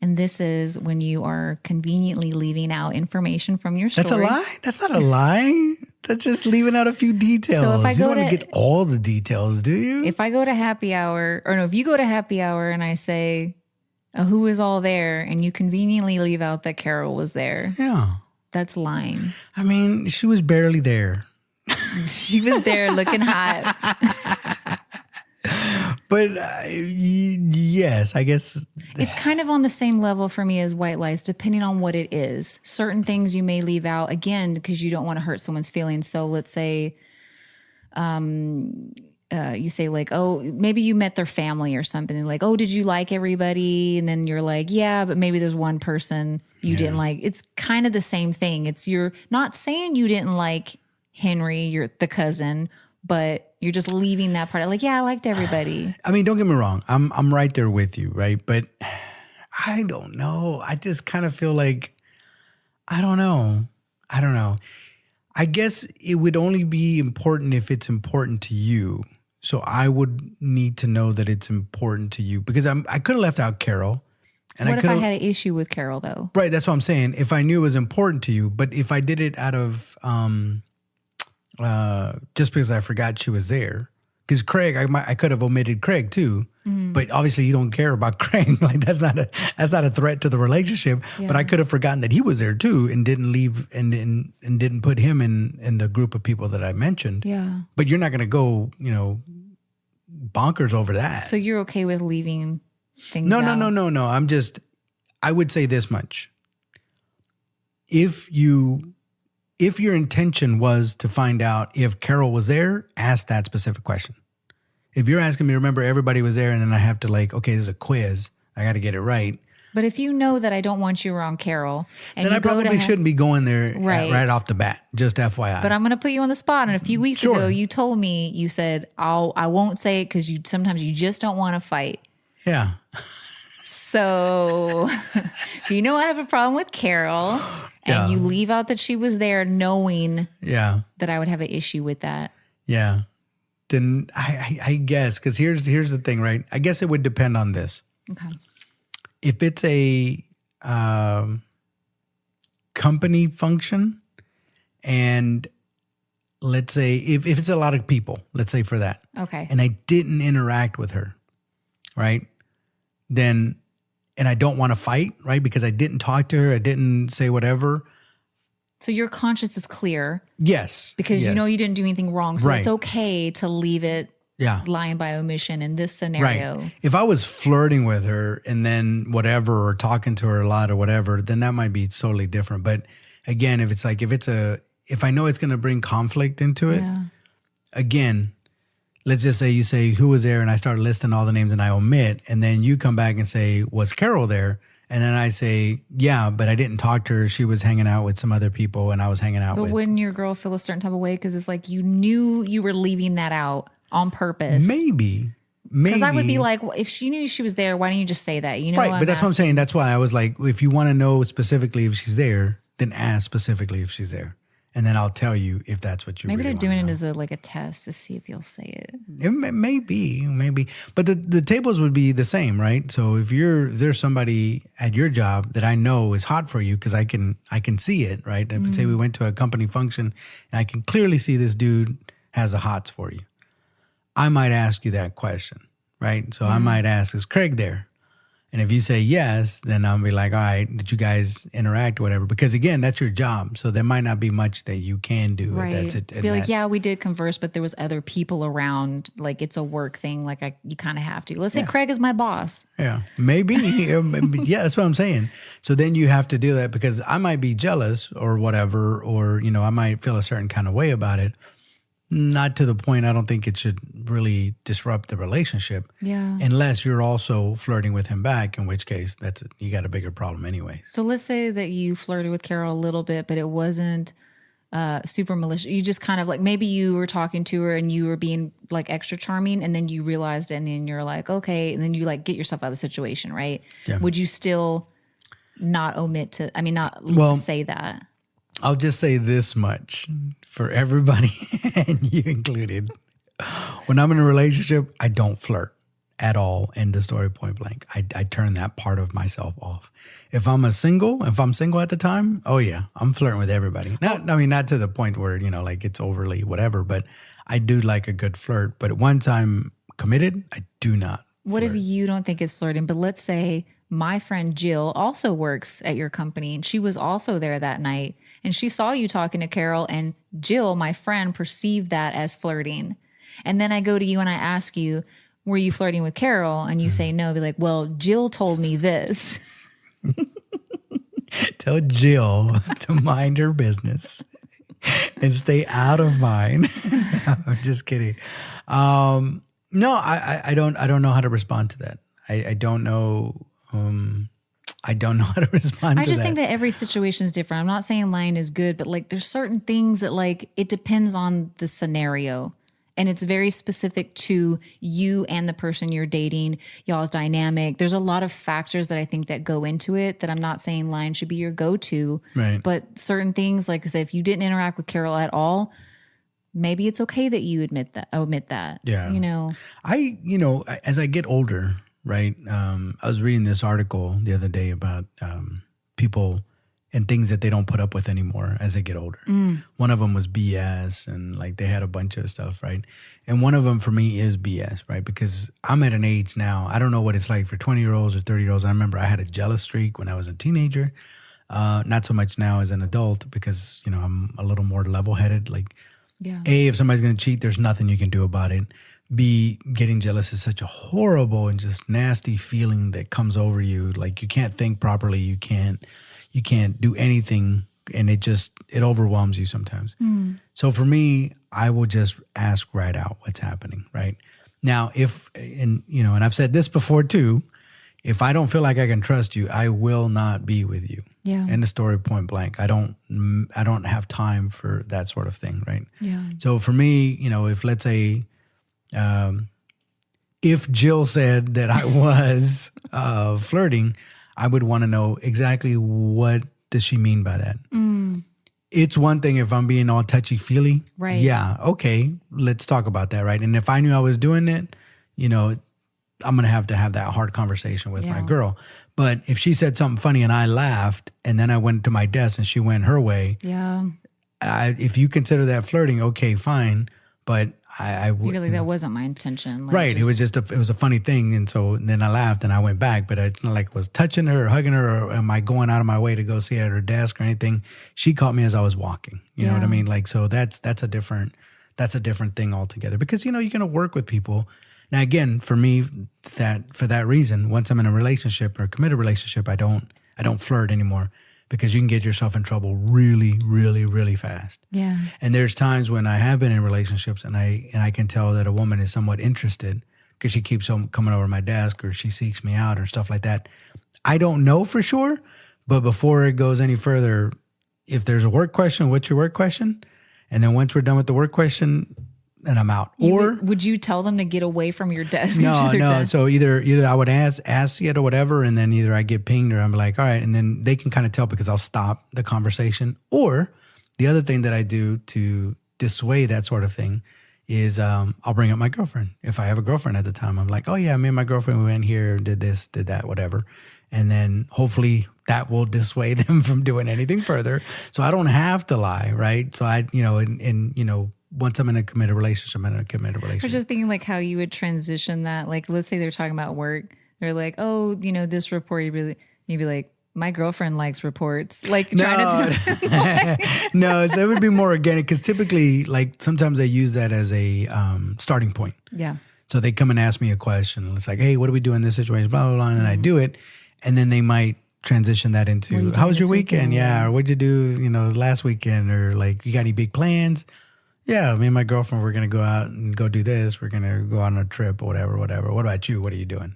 [SPEAKER 2] And this is when you are conveniently leaving out information from your story.
[SPEAKER 1] That's a lie? That's not a lie. That's just leaving out a few details.
[SPEAKER 2] So if I
[SPEAKER 1] you
[SPEAKER 2] go
[SPEAKER 1] don't want
[SPEAKER 2] to
[SPEAKER 1] to get all the details, do you?
[SPEAKER 2] If I go to happy hour, or no, if you go to happy hour and I say, who is all there, and you conveniently leave out that Carol was there,
[SPEAKER 1] yeah.
[SPEAKER 2] that's lying.
[SPEAKER 1] I mean, she was barely there.
[SPEAKER 2] She was there looking hot.
[SPEAKER 1] But yes, I guess.
[SPEAKER 2] It's kind of on the same level for me as white lies, depending on what it is. Certain things you may leave out, again, because you don't want to hurt someone's feelings. So let's say you say like, oh, maybe you met their family or something. And like, oh, did you like everybody? And then you're like, yeah, but maybe there's one person you didn't like. It's kind of the same thing. You're not saying you didn't like Henry, the cousin, but you're just leaving that part. Like, yeah, I liked everybody.
[SPEAKER 1] I mean, don't get me wrong. I'm right there with you, right? But I don't know. I just kind of feel like, I don't know. I guess it would only be important if it's important to you. So I would need to know that it's important to you, because I could have left out Carol. And
[SPEAKER 2] what if I had an issue with Carol though?
[SPEAKER 1] Right. That's what I'm saying. If I knew it was important to you, but if I did it out of, just because I forgot she was there, because Craig, I could have omitted Craig too, but obviously you don't care about Craig. Like that's not a threat to the relationship. Yeah. But I could have forgotten that he was there too, and didn't leave and didn't put him in the group of people that I mentioned.
[SPEAKER 2] Yeah.
[SPEAKER 1] But you're not going to go, bonkers over that.
[SPEAKER 2] So you're okay with leaving things
[SPEAKER 1] No. I would say this much. If your intention was to find out if Carol was there, ask that specific question. If you're asking me to remember everybody was there and then I have to okay, this is a quiz, I got to get it right.
[SPEAKER 2] But if you know that I don't want you around Carol, and
[SPEAKER 1] then I probably shouldn't be going there right off the bat, just FYI.
[SPEAKER 2] But I'm going to put you on the spot. And a few weeks ago, you told me, you said, I won't say it because sometimes you just don't want to fight.
[SPEAKER 1] Yeah.
[SPEAKER 2] So if you know I have a problem with Carol and you leave out that she was there knowing that I would have an issue with that.
[SPEAKER 1] Yeah. Then I guess, because here's the thing, right? I guess it would depend on this.
[SPEAKER 2] Okay.
[SPEAKER 1] If it's a company function, and let's say if it's a lot of people, let's say for that.
[SPEAKER 2] Okay.
[SPEAKER 1] And I didn't interact with her, right? Then, and I don't want to fight, right? Because I didn't talk to her, I didn't say whatever.
[SPEAKER 2] So your conscience is clear.
[SPEAKER 1] Yes.
[SPEAKER 2] Because you know you didn't do anything wrong. So
[SPEAKER 1] right.
[SPEAKER 2] It's okay to leave it lying by omission in this scenario. Right.
[SPEAKER 1] If I was flirting with her and then whatever, or talking to her a lot or whatever, then that might be totally different. But again, if I know it's going to bring conflict into it, again, let's just say you say, who was there? And I start listing all the names and I omit. And then you come back and say, was Carol there? And then I say, yeah, but I didn't talk to her. She was hanging out with some other people and I was hanging out with.
[SPEAKER 2] But wouldn't your girl feel a certain type of way? Because it's like you knew you were leaving that out on purpose.
[SPEAKER 1] Maybe.
[SPEAKER 2] Because I would be like, well, if she knew she was there, why don't you just say that? You know,
[SPEAKER 1] right? But that's what I'm saying. That's why I was like, if you want to know specifically if she's there, then ask specifically if she's there. And then I'll tell you if that's what you
[SPEAKER 2] maybe
[SPEAKER 1] really
[SPEAKER 2] they're doing
[SPEAKER 1] know.
[SPEAKER 2] it as a test to see if you'll say it.
[SPEAKER 1] It may be. But the tables would be the same, right? So if there's somebody at your job that I know is hot for you, because I can see it, right? If say we went to a company function and I can clearly see this dude has the hots for you, I might ask you that question, right? So I might ask, is Craig there? And if you say yes, then I'll be like, all right, did you guys interact or whatever? Because again, that's your job. So there might not be much that you can do.
[SPEAKER 2] Right. Be like, yeah, we did converse, but there was other people around. Like it's a work thing. Like you kind of have to. Let's say Craig is my boss.
[SPEAKER 1] Yeah, maybe. Yeah, that's what I'm saying. So then you have to do that, because I might be jealous or whatever, or, I might feel a certain kind of way about it. Not to the point I don't think it should really disrupt the relationship.
[SPEAKER 2] Yeah.
[SPEAKER 1] Unless you're also flirting with him back, in which case you got a bigger problem anyway.
[SPEAKER 2] So let's say that you flirted with Carol a little bit, but it wasn't super malicious. You just kind of like, maybe you were talking to her and you were being like extra charming, and then you realized it, and then you're like, okay, and then you like get yourself out of the situation, right? Yeah. Would you still not say that?
[SPEAKER 1] I'll just say this much for everybody, and you included. When I'm in a relationship, I don't flirt at all. End of story, point blank. I turn that part of myself off. If I'm single at the time, oh yeah, I'm flirting with everybody. Not to the point where, like it's overly whatever, but I do like a good flirt. But once I'm committed, I do not.
[SPEAKER 2] What if you don't think it's flirting? But let's say my friend Jill also works at your company and she was also there that night and she saw you talking to Carol, and Jill, my friend, perceived that as flirting. And then I go to you and I ask you, were you flirting with Carol? And you say no. Be like, well, Jill told me this.
[SPEAKER 1] Tell Jill to mind her business and stay out of mine. I'm just kidding. No, I don't know how to respond to that. I don't know. I don't know how to respond to that.
[SPEAKER 2] I just think that every situation is different. I'm not saying lying is good, but like there's certain things that like it depends on the scenario. And it's very specific to you and the person you're dating, y'all's dynamic. There's a lot of factors that I think that go into it that I'm not saying lying should be your go-to.
[SPEAKER 1] Right.
[SPEAKER 2] But certain things, like I said, if you didn't interact with Carol at all, maybe it's okay that you omit that.
[SPEAKER 1] Yeah. As I get older, right? I was reading this article the other day about people and things that they don't put up with anymore as they get older. One of them was BS, and like they had a bunch of stuff, right? And one of them for me is BS, right? Because I'm at an age now, I don't know what it's like for 20-year-olds or 30-year-olds. I remember I had a jealous streak when I was a teenager. Not so much now as an adult because, I'm a little more level-headed. Like, A, if somebody's going to cheat, there's nothing you can do about it. B, getting jealous is such a horrible and just nasty feeling that comes over you. Like you can't think properly. You can't do anything, and it overwhelms you sometimes. So for me, I will just ask right out what's happening, right? Now, and I've said this before too, if I don't feel like I can trust you, I will not be with you.
[SPEAKER 2] Yeah.
[SPEAKER 1] End of story, point blank. I don't have time for that sort of thing, right?
[SPEAKER 2] Yeah.
[SPEAKER 1] So for me, if let's say, if Jill said that I was flirting, I would want to know exactly what does she mean by that. It's one thing if I'm being all touchy-feely.
[SPEAKER 2] Right.
[SPEAKER 1] Yeah, okay, let's talk about that, right? And if I knew I was doing it, I'm going to have that hard conversation with my girl. But if she said something funny and I laughed and then I went to my desk and she went her way.
[SPEAKER 2] Yeah.
[SPEAKER 1] If you consider that flirting, okay, fine. But I would.
[SPEAKER 2] Really, that wasn't my intention. Like,
[SPEAKER 1] right. It was just it was a funny thing. And then I laughed and I went back, but it's not like I was touching her or hugging her or am I going out of my way to go see her at her desk or anything. She caught me as I was walking. You know what I mean? Like, so that's a different thing altogether because, you're going to work with people. Now, again, for me, for that reason, once I'm in a relationship or a committed relationship, I don't flirt anymore because you can get yourself in trouble really, really, really fast.
[SPEAKER 2] Yeah.
[SPEAKER 1] And there's times when I have been in relationships and I can tell that a woman is somewhat interested because she keeps on coming over to my desk or she seeks me out or stuff like that. I don't know for sure, but before it goes any further, if there's a work question, what's your work question? And then once we're done with the work question, and I'm out.
[SPEAKER 2] Would you tell them to get away from your desk?
[SPEAKER 1] No. Desk? So either I would ask it or whatever, and then either I get pinged or I'm like, all right, and then they can kind of tell because I'll stop the conversation. Or the other thing that I do to dissuade that sort of thing is I'll bring up my girlfriend. If I have a girlfriend at the time, I'm like, oh yeah, me and my girlfriend, we went here, did this, did that, whatever. And then hopefully that will dissuade them from doing anything further. So I don't have to lie, right? So once I'm in a committed relationship, I'm in a committed relationship.
[SPEAKER 2] I was just thinking like how you would transition that. Like, let's say they're talking about work. They're like, oh, this report, you'd be like, my girlfriend likes reports. Like,
[SPEAKER 1] no, no. So it would be more organic because typically, like, sometimes I use that as a starting point.
[SPEAKER 2] Yeah.
[SPEAKER 1] So they come and ask me a question. It's like, hey, what do we do in this situation? Blah, blah, blah. And I do it. And then they might transition that into, how was your weekend? Yeah. Or what'd you do, last weekend? Or like, you got any big plans? Yeah, me and my girlfriend, we're going to go out and go do this. We're going to go on a trip or whatever. What about you? What are you doing?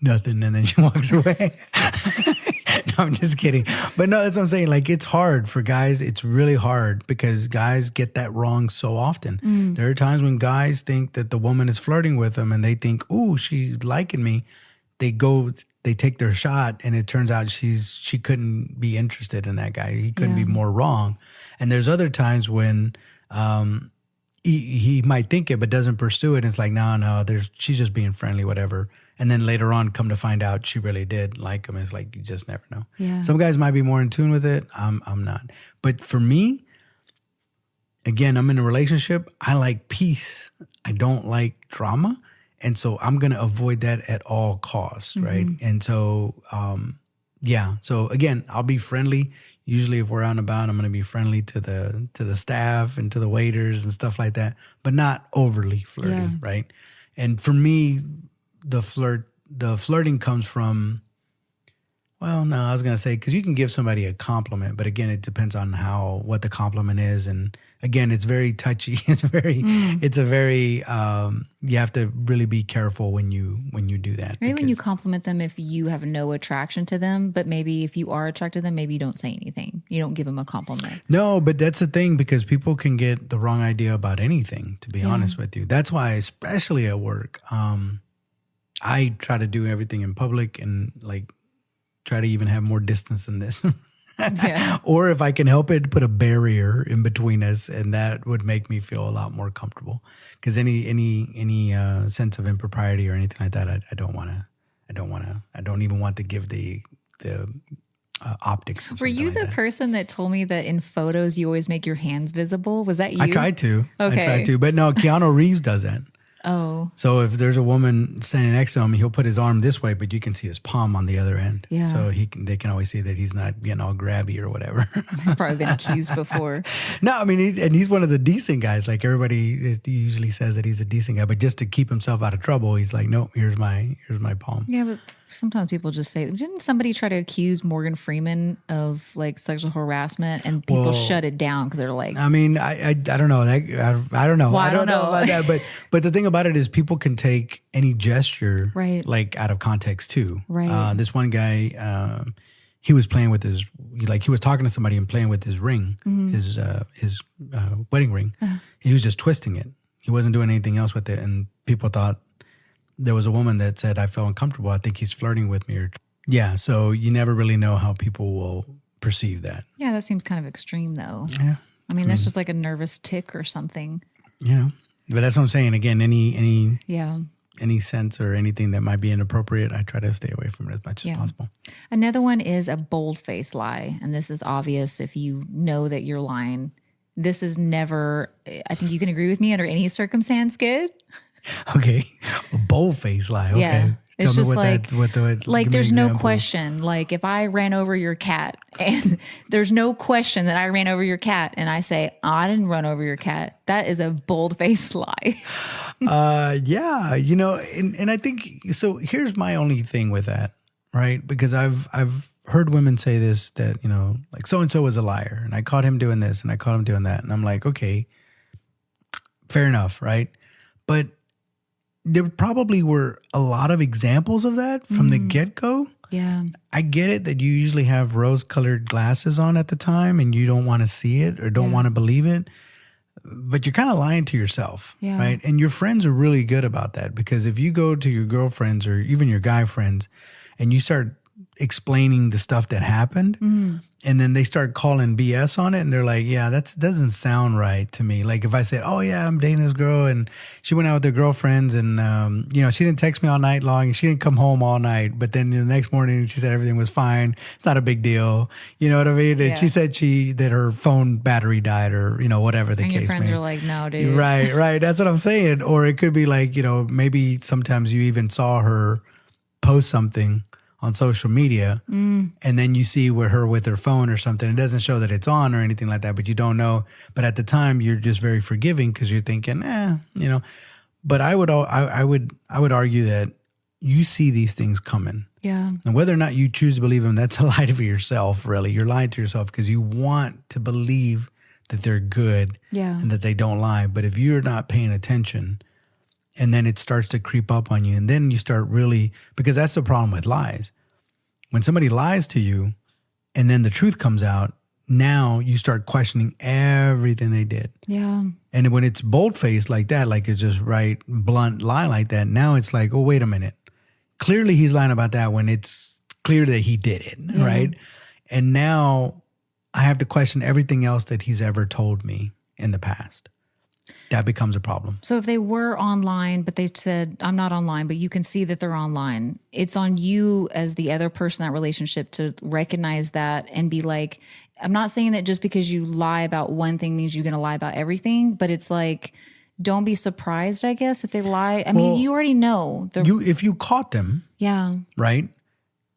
[SPEAKER 1] Nothing. And then she walks away. No, I'm just kidding. But no, that's what I'm saying. Like, it's hard for guys. It's really hard because guys get that wrong so often. There are times when guys think that the woman is flirting with them and they think, ooh, she's liking me. They take their shot and it turns out she couldn't be interested in that guy. He couldn't be more wrong. And there's other times when, he might think it, but doesn't pursue it. And it's like, no, she's just being friendly, whatever. And then later on, come to find out she really did like him. It's like, you just never know.
[SPEAKER 2] Yeah.
[SPEAKER 1] Some guys might be more in tune with it. I'm not. But for me, again, I'm in a relationship. I like peace. I don't like drama. And so I'm going to avoid that at all costs, right? And so, So again, I'll be friendly. Usually if we're out and about, I'm going to be friendly to the staff and to the waiters and stuff like that, but not overly flirty, right? And for me, the flirting comes from, well, no, I was going to say, because you can give somebody a compliment, but again, it depends on what the compliment is. And again, it's very touchy. It's a very, you have to really be careful when you do that.
[SPEAKER 2] Maybe when you compliment them, if you have no attraction to them, but maybe if you are attracted to them, maybe you don't say anything. You don't give them a compliment.
[SPEAKER 1] No, but that's the thing, because people can get the wrong idea about anything, to be honest with you. That's why, especially at work, I try to do everything in public and like try to even have more distance than this. Or if I can help it, put a barrier in between us, and that would make me feel a lot more comfortable. Because any sense of impropriety or anything like that, I don't even want to give the optics.
[SPEAKER 2] Were you
[SPEAKER 1] like
[SPEAKER 2] the
[SPEAKER 1] that.
[SPEAKER 2] person that told me that in photos you always make your hands visible? Was that you?
[SPEAKER 1] I tried to.
[SPEAKER 2] Okay.
[SPEAKER 1] But no, Keanu Reeves does that.
[SPEAKER 2] Oh.
[SPEAKER 1] So if there's a woman standing next to him, he'll put his arm this way, but you can see his palm on the other end.
[SPEAKER 2] Yeah.
[SPEAKER 1] So they can always see that he's not getting all grabby or whatever.
[SPEAKER 2] He's probably been accused before.
[SPEAKER 1] No, I mean, he's one of the decent guys. Like everybody usually says that he's a decent guy, but just to keep himself out of trouble, he's like, no, here's my palm.
[SPEAKER 2] Yeah, but sometimes people just say, didn't somebody try to accuse Morgan Freeman of like sexual harassment, and people shut it down because they're like,
[SPEAKER 1] I mean, I don't know. I don't know.
[SPEAKER 2] Well,
[SPEAKER 1] I don't know about that. But the thing about it is people can take any gesture like out of context too.
[SPEAKER 2] Right.
[SPEAKER 1] This one guy, he was playing with he was talking to somebody and playing with his ring, his wedding ring. He was just twisting it. He wasn't doing anything else with it. And people thought, there was a woman that said, I felt uncomfortable. I think he's flirting with me. So you never really know how people will perceive that.
[SPEAKER 2] Yeah, that seems kind of extreme though.
[SPEAKER 1] Yeah.
[SPEAKER 2] I mean, that's just like a nervous tick or something.
[SPEAKER 1] But that's what I'm saying. Again, any sense or anything that might be inappropriate, I try to stay away from it as much as possible. Another
[SPEAKER 2] one is a bold-faced lie. And this is obvious if you know that you're lying. This is never, I think you can agree with me, under any circumstance good.
[SPEAKER 1] Okay. A bold-faced lie. Okay.
[SPEAKER 2] Yeah. It's just
[SPEAKER 1] like
[SPEAKER 2] there's no question. Like if I ran over your cat and there's no question that I ran over your cat, and I say, I didn't run over your cat, that is a bold-faced lie.
[SPEAKER 1] Yeah. And I think, so here's my only thing with that, right? Because I've heard women say this, that, like so-and-so was a liar and I caught him doing this and I caught him doing that. And I'm like, okay, fair enough, right? But there probably were a lot of examples of that from the get-go.
[SPEAKER 2] Yeah.
[SPEAKER 1] I get it that you usually have rose-colored glasses on at the time and you don't want to see it or don't want to believe it, but you're kind of lying to yourself, right? And your friends are really good about that, because if you go to your girlfriends or even your guy friends and you start explaining the stuff that happened, and then they start calling BS on it, and they're like, yeah, that doesn't sound right to me. Like if I said, oh yeah, I'm dating this girl and she went out with her girlfriends and, she didn't text me all night long and she didn't come home all night, but then the next morning she said everything was fine. It's not a big deal. You know what I mean? And she said that her phone battery died or, whatever the case may be.
[SPEAKER 2] And your friends are like, no, dude.
[SPEAKER 1] Right. That's what I'm saying. Or it could be like, maybe sometimes you even saw her post something on social media, and then you see her with her phone or something. It doesn't show that it's on or anything like that, but you don't know. But at the time, you're just very forgiving because you're thinking, But I would argue that you see these things coming.
[SPEAKER 2] Yeah.
[SPEAKER 1] And whether or not you choose to believe them, that's a lie to yourself, really. You're lying to yourself because you want to believe that they're good and that they don't lie. But if you're not paying attention, and then it starts to creep up on you. And then you start really, because that's the problem with lies. When somebody lies to you and then the truth comes out, now you start questioning everything they did.
[SPEAKER 2] Yeah.
[SPEAKER 1] And when it's bold-faced like that, like it's just blunt lie like that, now it's like, oh, wait a minute. Clearly he's lying about that when it's clear that he did it, right? And now I have to question everything else that he's ever told me in the past. that becomes a problem.
[SPEAKER 2] So if they were online, but they said, I'm not online, but you can see that they're online, it's on you as the other person in that relationship to recognize that and be like, I'm not saying that just because you lie about one thing means you're going to lie about everything, but it's like, don't be surprised, I guess, if they lie. I mean, you already know.
[SPEAKER 1] If you caught them, right,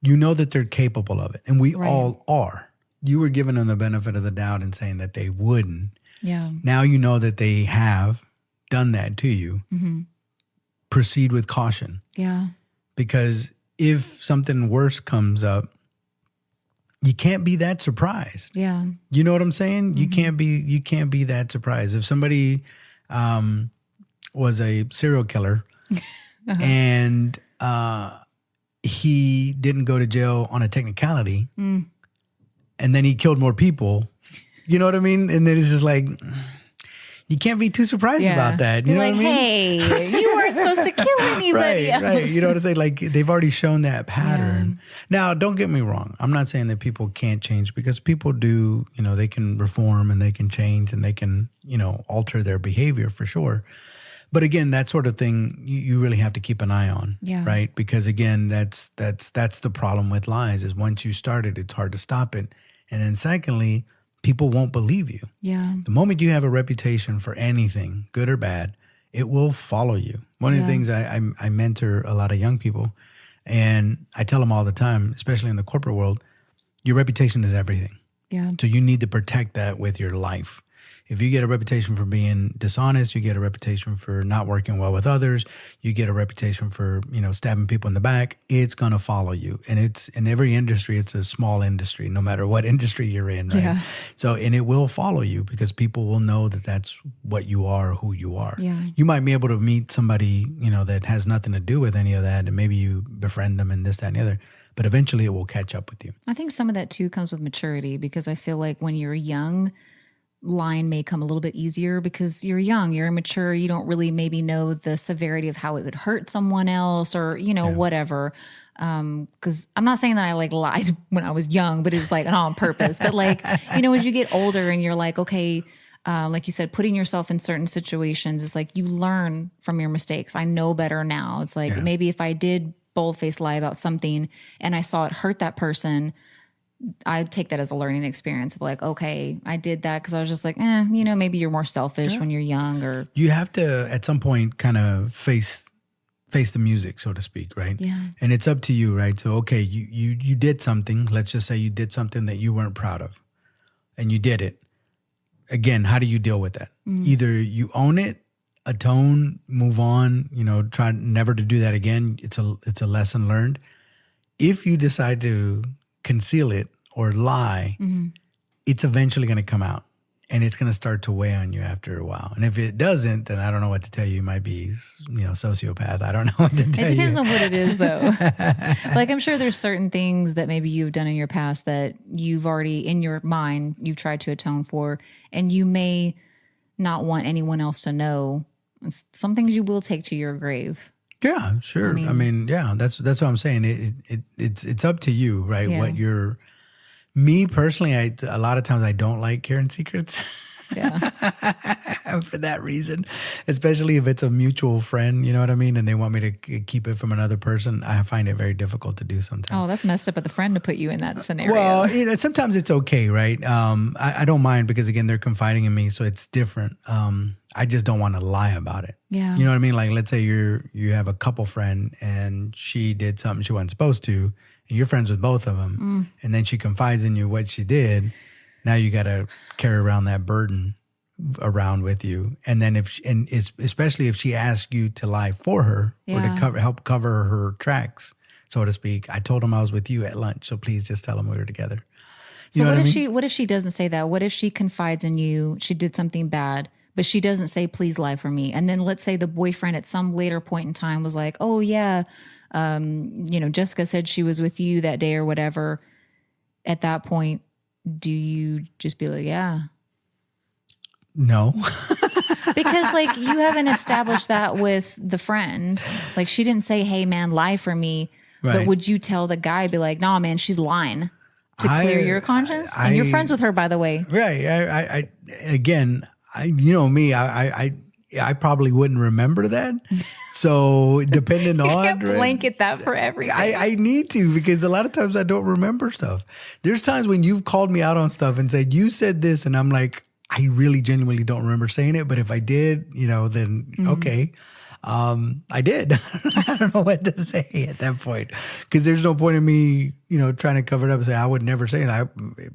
[SPEAKER 1] you know that they're capable of it. And we all are. You were giving them the benefit of the doubt and saying that they wouldn't.
[SPEAKER 2] Yeah.
[SPEAKER 1] Now you know that they have done that to you.
[SPEAKER 2] Mm-hmm.
[SPEAKER 1] Proceed with caution.
[SPEAKER 2] Yeah.
[SPEAKER 1] Because if something worse comes up, you can't be that surprised.
[SPEAKER 2] Yeah.
[SPEAKER 1] You know what I'm saying?
[SPEAKER 2] Mm-hmm.
[SPEAKER 1] You can't be that surprised. If somebody was a serial killer and he didn't go to jail on a technicality and then he killed more people, you know what I mean? And then it's just like, you can't be too surprised about that. You know what I mean?
[SPEAKER 2] Hey, you weren't supposed to kill anybody else.
[SPEAKER 1] Right. You know what I'm saying? Like, they've already shown that pattern. Now, don't get me wrong. I'm not saying that people can't change, because people do, you know, they can reform and they can change and they can, you know, alter their behavior for sure. But again, that sort of thing you really have to keep an eye on, right? Because again, that's the problem with lies, is once you start it, it's hard to stop it. And then secondly, people won't believe you.
[SPEAKER 2] Yeah.
[SPEAKER 1] The moment you have a reputation for anything, good or bad, it will follow you. One of the things I mentor a lot of young people, and I tell them all the time, especially in the corporate world, your reputation is everything.
[SPEAKER 2] Yeah.
[SPEAKER 1] So you need to protect that with your life. If you get a reputation for being dishonest, you get a reputation for not working well with others, you get a reputation for, you know, stabbing people in the back, it's going to follow you. And it's in every industry, it's a small industry, no matter what industry you're in, right?
[SPEAKER 2] Yeah.
[SPEAKER 1] So, and it will follow you because people will know that that's what you are, who you are.
[SPEAKER 2] Yeah.
[SPEAKER 1] You might be able to meet somebody, you know, that has nothing to do with any of that, and maybe you befriend them and this, that, and the other. But eventually it will catch up with you.
[SPEAKER 2] I think some of that too comes with maturity, because I feel like when you're young, lying may come a little bit easier because you're young, you're immature, you don't really maybe know the severity of how it would hurt someone else, or, you know, whatever. Because I'm not saying that I like lied when I was young, but it was like not on purpose. But like, you know, as you get older and you're like, okay, like you said, putting yourself in certain situations, it's like you learn from your mistakes. I know better now. It's like maybe if I did bold-faced lie about something and I saw it hurt that person, I take that as a learning experience of like, okay, I did that because I was just like, you know, maybe you're more selfish when you're young, or
[SPEAKER 1] you have to at some point kind of face the music, so to speak, right?
[SPEAKER 2] Yeah.
[SPEAKER 1] And it's up to you, right? So, okay, you did something. Let's just say you did something that you weren't proud of, and you did it. Again, how do you deal with that? Either you own it, atone, move on, you know, try never to do that again. It's a lesson learned. If you decide to conceal it or lie, it's eventually going to come out, and it's going to start to weigh on you after a while. And if it doesn't, then I don't know what to tell you. You might be, you know, sociopath. I don't know what to tell you.
[SPEAKER 2] It depends on what it is, though. Like, I'm sure there's certain things that maybe you've done in your past that you've already, in your mind, you've tried to atone for, and you may not want anyone else to know. Some things you will take to your grave.
[SPEAKER 1] Yeah, sure. I mean, yeah, that's what I'm saying. It's up to you, right?
[SPEAKER 2] Yeah.
[SPEAKER 1] What you're. Me personally, a lot of times I don't like carrying secrets.
[SPEAKER 2] Yeah.
[SPEAKER 1] For that reason, especially if it's a mutual friend, you know what I mean, and they want me to keep it from another person, I find it very difficult to do sometimes.
[SPEAKER 2] Oh, that's messed up of the friend to put you in that scenario.
[SPEAKER 1] Well, you know, sometimes it's okay, right? I don't mind because again, they're confiding in me, so it's different. I just don't want to lie about it.
[SPEAKER 2] Yeah.
[SPEAKER 1] You know what I mean? Like, let's say you have a couple friend and she did something she wasn't supposed to, and you're friends with both of them, and then she confides in you what she did. Now you got to carry around that burden around with you, and then especially if she asks you to lie for her or to help cover her tracks, so to speak. I told him I was with you at lunch, so please just tell him we were together.
[SPEAKER 2] So what if she doesn't say that? What if she confides in you? She did something bad, but she doesn't say, please lie for me. And then let's say the boyfriend at some later point in time was like, oh yeah, you know, Jessica said she was with you that day or whatever. At that point, do you just be like, yeah?
[SPEAKER 1] No.
[SPEAKER 2] Because like you haven't established that with the friend. Like she didn't say, hey man, lie for me. Right. But would you tell the guy, be like, nah man, she's lying to clear your conscience? And you're friends with her, by the way.
[SPEAKER 1] Right. I you know me, I I probably wouldn't remember that. So depending
[SPEAKER 2] You
[SPEAKER 1] on
[SPEAKER 2] can't blanket that for everything.
[SPEAKER 1] I need to, because a lot of times I don't remember stuff. There's times when you've called me out on stuff and said, you said this, and I'm like, I really genuinely don't remember saying it. But if I did, then okay. I did. I don't know what to say at that point, because there's no point in me, trying to cover it up and say I would never say it.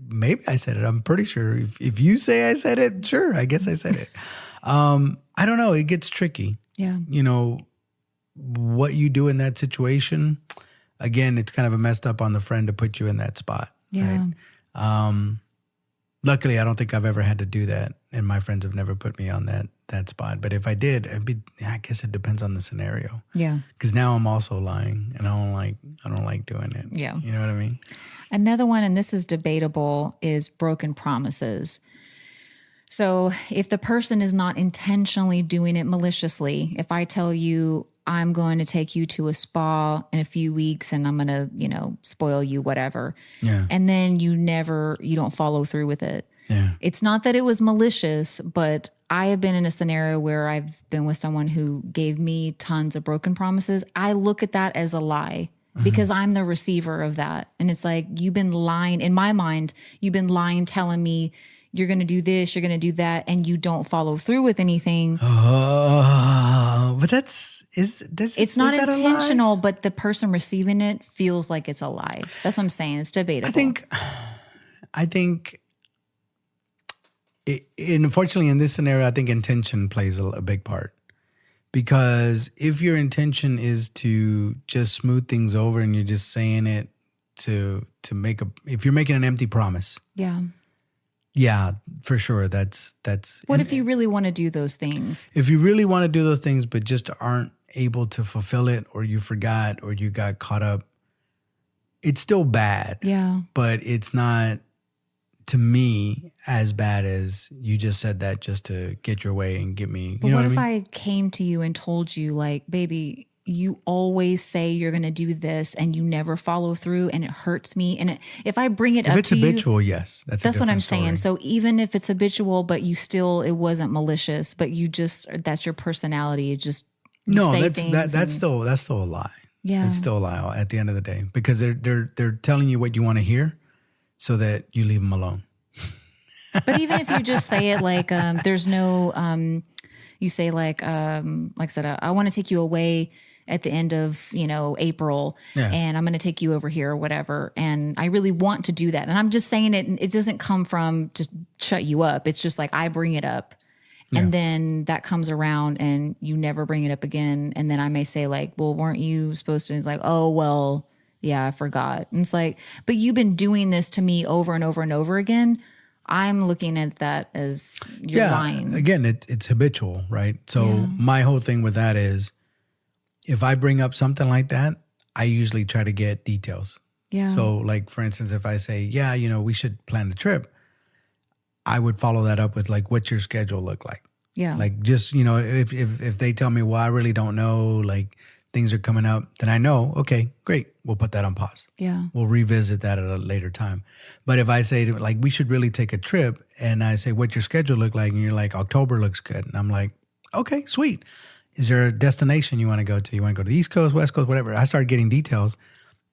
[SPEAKER 1] Maybe I said it. I'm pretty sure. If you say I said it, sure, I guess I said it. I don't know. It gets tricky.
[SPEAKER 2] Yeah.
[SPEAKER 1] What you do in that situation, again, it's kind of a messed up on the friend to put you in that spot.
[SPEAKER 2] Yeah.
[SPEAKER 1] Right? Luckily, I don't think I've ever had to do that, and my friends have never put me on that spot. But if I did, I guess it depends on the scenario.
[SPEAKER 2] Yeah.
[SPEAKER 1] Because now I'm also lying, and I don't like doing it.
[SPEAKER 2] Yeah.
[SPEAKER 1] You know what I mean?
[SPEAKER 2] Another one, and this is debatable, is broken promises. So if the person is not intentionally doing it maliciously, if I tell you I'm going to take you to a spa in a few weeks and I'm going to, spoil you, whatever.
[SPEAKER 1] Yeah.
[SPEAKER 2] And then you don't follow through with it.
[SPEAKER 1] Yeah.
[SPEAKER 2] It's not that it was malicious, but I have been in a scenario where I've been with someone who gave me tons of broken promises. I look at that as a lie because I'm the receiver of that. And it's like, you've been lying. In my mind, you've been lying, telling me you're going to do this, you're going to do that, and you don't follow through with anything.
[SPEAKER 1] But
[SPEAKER 2] it's not intentional, but the person receiving it feels like it's a lie. That's what I'm saying. It's debatable.
[SPEAKER 1] I think unfortunately in this scenario, I think intention plays a big part. Because if your intention is to just smooth things over and you're just saying it to make if you're making an empty promise.
[SPEAKER 2] Yeah.
[SPEAKER 1] Yeah, for sure. That's.
[SPEAKER 2] What if you really want to do those things?
[SPEAKER 1] If you really want to do those things, but just aren't able to fulfill it, or you forgot, or you got caught up, it's still bad.
[SPEAKER 2] Yeah.
[SPEAKER 1] But it's not, to me, as bad as you just said that just to get your way and get me.
[SPEAKER 2] But what if I came to you and told you, like, baby, you always say you're going to do this and you never follow through, and it hurts me. And if I bring it up to you. If it's
[SPEAKER 1] habitual, yes.
[SPEAKER 2] That's what I'm saying. So even if it's habitual, but it wasn't malicious, but that's your personality. You just
[SPEAKER 1] that's still a lie.
[SPEAKER 2] Yeah.
[SPEAKER 1] It's still a lie at the end of the day, because they're telling you what you want to hear so that you leave them alone.
[SPEAKER 2] But even if you just say it like, there's no, you say like I said, I want to take you away at the end of, April, and I'm going to take you over here or whatever. And I really want to do that. And I'm just saying it doesn't come from to shut you up. It's just like, I bring it up and then that comes around and you never bring it up again. And then I may say like, well, weren't you supposed to? And it's like, oh, well, yeah, I forgot. And it's like, but you've been doing this to me over and over and over again. I'm looking at that as you're lying.
[SPEAKER 1] Again, it's habitual, right? So my whole thing with that is, if I bring up something like that, I usually try to get details.
[SPEAKER 2] Yeah.
[SPEAKER 1] So like, for instance, if I say, we should plan the trip, I would follow that up with like, what's your schedule look like?
[SPEAKER 2] Yeah.
[SPEAKER 1] Like just, if they tell me, well, I really don't know, like things are coming up, then I know, okay, great. We'll put that on pause.
[SPEAKER 2] Yeah.
[SPEAKER 1] We'll revisit that at a later time. But if I say like, we should really take a trip, and I say, what's your schedule look like? And you're like, October looks good. And I'm like, okay, sweet. Is there a destination you want to go to? You want to go to the East Coast, West Coast, whatever. I start getting details.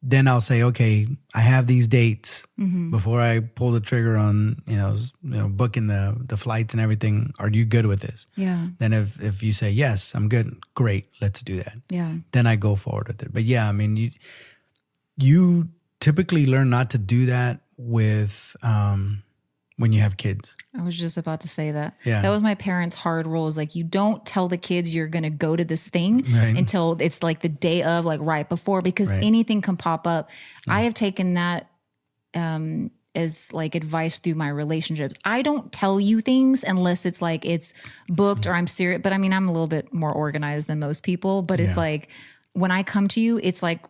[SPEAKER 1] Then I'll say, okay, I have these dates before I pull the trigger on, booking the flights and everything. Are you good with this?
[SPEAKER 2] Yeah.
[SPEAKER 1] Then if you say, yes, I'm good, great, let's do that.
[SPEAKER 2] Yeah.
[SPEAKER 1] Then I go forward with it. But yeah, I mean, you typically learn not to do that with when you have kids.
[SPEAKER 2] I was just about to say that.
[SPEAKER 1] Yeah.
[SPEAKER 2] That was my parents' hard rule, is like, you don't tell the kids you're going to go to this thing until it's like the day of, like right before, because anything can pop up. I have taken that as like advice through my relationships. I don't tell you things unless it's like it's booked or I'm serious. But I mean, I'm a little bit more organized than most people, but it's like when I come to you, it's like,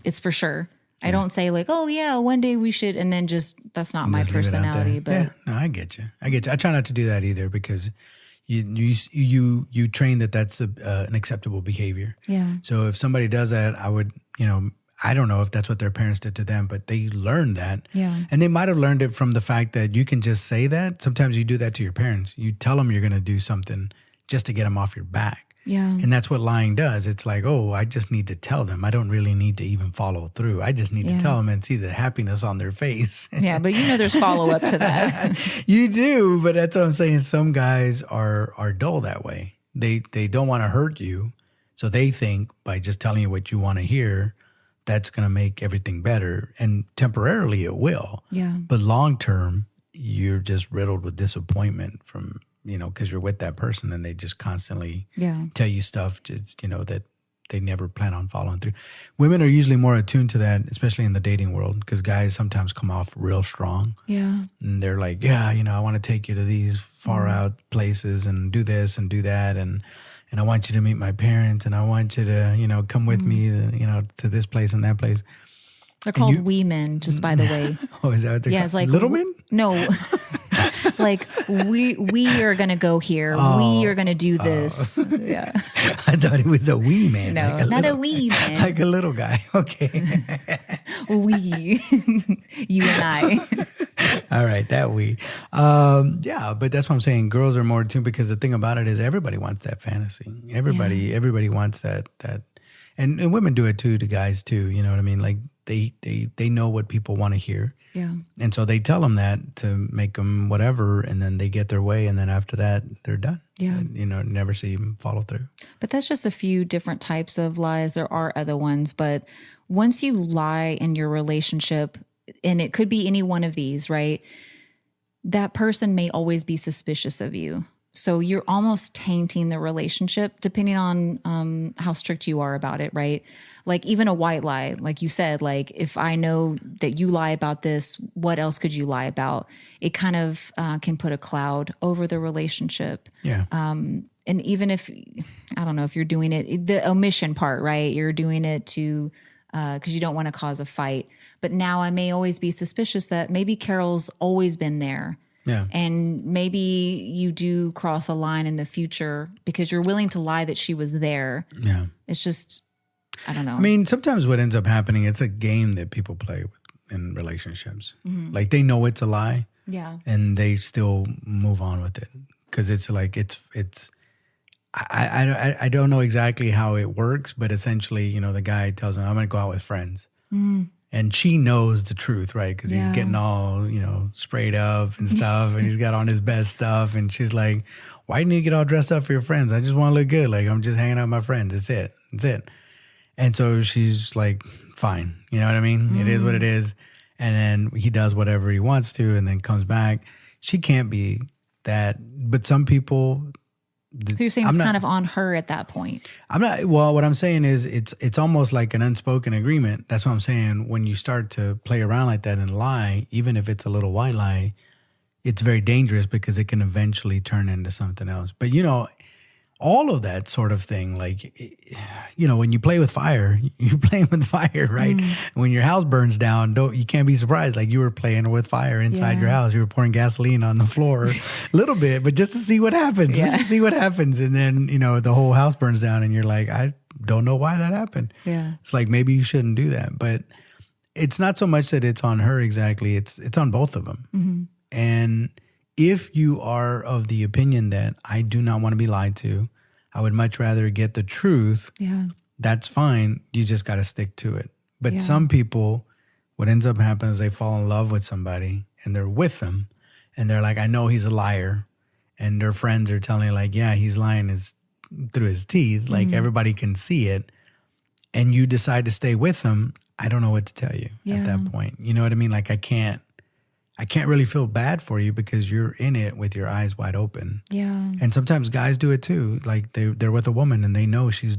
[SPEAKER 2] it's for sure. I don't say like, oh yeah, one day we should, and then that's not my personality. But
[SPEAKER 1] no, I get you. I try not to do that either, because you train that's an acceptable behavior.
[SPEAKER 2] Yeah.
[SPEAKER 1] So if somebody does that, I would, I don't know if that's what their parents did to them, but they learned that.
[SPEAKER 2] Yeah.
[SPEAKER 1] And they might have learned it from the fact that you can just say that. Sometimes you do that to your parents. You tell them you're going to do something just to get them off your back.
[SPEAKER 2] Yeah.
[SPEAKER 1] And that's what lying does. It's like, oh, I just need to tell them. I don't really need to even follow through. I just need to tell them and see the happiness on their face.
[SPEAKER 2] Yeah, but there's follow up to that.
[SPEAKER 1] You do, but that's what I'm saying. Some guys are dull that way. They don't want to hurt you. So they think by just telling you what you want to hear, that's going to make everything better. And temporarily it will. Yeah. But long term, you're just riddled with disappointment from, because you're with that person and they just constantly tell you stuff, just, that they never plan on following through. Women are usually more attuned to that, especially in the dating world, because guys sometimes come off real strong. Yeah. And they're like, I want to take you to these far out places and do this and do that. And I want you to meet my parents and I want you to, come with me, to this place and that place.
[SPEAKER 2] They're called wee men, just by the way.
[SPEAKER 1] Oh, is that what they're called?
[SPEAKER 2] It's like
[SPEAKER 1] little men?
[SPEAKER 2] No. Like we are going to go here. Oh, we are going to do this. Yeah.
[SPEAKER 1] I thought it was a wee man.
[SPEAKER 2] No,
[SPEAKER 1] like
[SPEAKER 2] not a wee man.
[SPEAKER 1] Like a little guy. Okay.
[SPEAKER 2] We. You and I.
[SPEAKER 1] All right, that we. But that's what I'm saying. Girls are more tuned because the thing about it is everybody wants that fantasy. Everybody wants that. And women do it too to guys too. You know what I mean? Like they know what people want to hear. Yeah. And so they tell them that to make them whatever, and then they get their way, and then after that, they're done. Yeah. And, never see them follow through.
[SPEAKER 2] But that's just a few different types of lies. There are other ones, but once you lie in your relationship, and it could be any one of these, right? That person may always be suspicious of you. So you're almost tainting the relationship depending on how strict you are about it, right? Like even a white lie, like you said, like if I know that you lie about this, what else could you lie about? It kind of can put a cloud over the relationship. Yeah. And even if, I don't know if you're doing it, the omission part, right? You're doing it to, because you don't want to cause a fight. But now I may always be suspicious that maybe Carol's always been there. Yeah. And maybe you do cross a line in the future because you're willing to lie that she was there. Yeah. It's just, I don't know.
[SPEAKER 1] I mean, sometimes what ends up happening, it's a game that people play with in relationships. Mm-hmm. Like they know it's a lie. Yeah. And they still move on with it. Because it's like, I don't know exactly how it works, but essentially, the guy tells him, I'm going to go out with friends. Mm. And she knows the truth, right? Because he's getting all, sprayed up and stuff. And he's got on his best stuff. And she's like, why didn't you get all dressed up for your friends? I just want to look good. Like, I'm just hanging out with my friends. That's it. That's it. And so she's like, fine. You know what I mean? Mm. It is what it is. And then he does whatever he wants to and then comes back. She can't be that. But some people...
[SPEAKER 2] So you're saying it's kind of on her at that point?
[SPEAKER 1] I'm not. Well, what I'm saying is it's almost like an unspoken agreement. That's what I'm saying. When you start to play around like that and lie, even if it's a little white lie, it's very dangerous because it can eventually turn into something else. But, all of that sort of thing, like, when you play with fire, you're playing with fire, right? Mm. When your house burns down, you can't be surprised. Like you were playing with fire inside your house. You were pouring gasoline on the floor a little bit, but just to see what happens, just to see what happens. And then, the whole house burns down and you're like, I don't know why that happened. Yeah. It's like, maybe you shouldn't do that. But it's not so much that it's on her exactly. It's on both of them. Mm-hmm. And if you are of the opinion that I do not want to be lied to, I would much rather get the truth. Yeah. That's fine. You just got to stick to it. But some people, what ends up happening is they fall in love with somebody and they're with them and they're like, I know he's a liar. And their friends are telling like, yeah, he's lying through his teeth. Like everybody can see it. And you decide to stay with them. I don't know what to tell you at that point. You know what I mean? Like I can't really feel bad for you because you're in it with your eyes wide open. Yeah. And sometimes guys do it too. Like they're with a woman and they know she's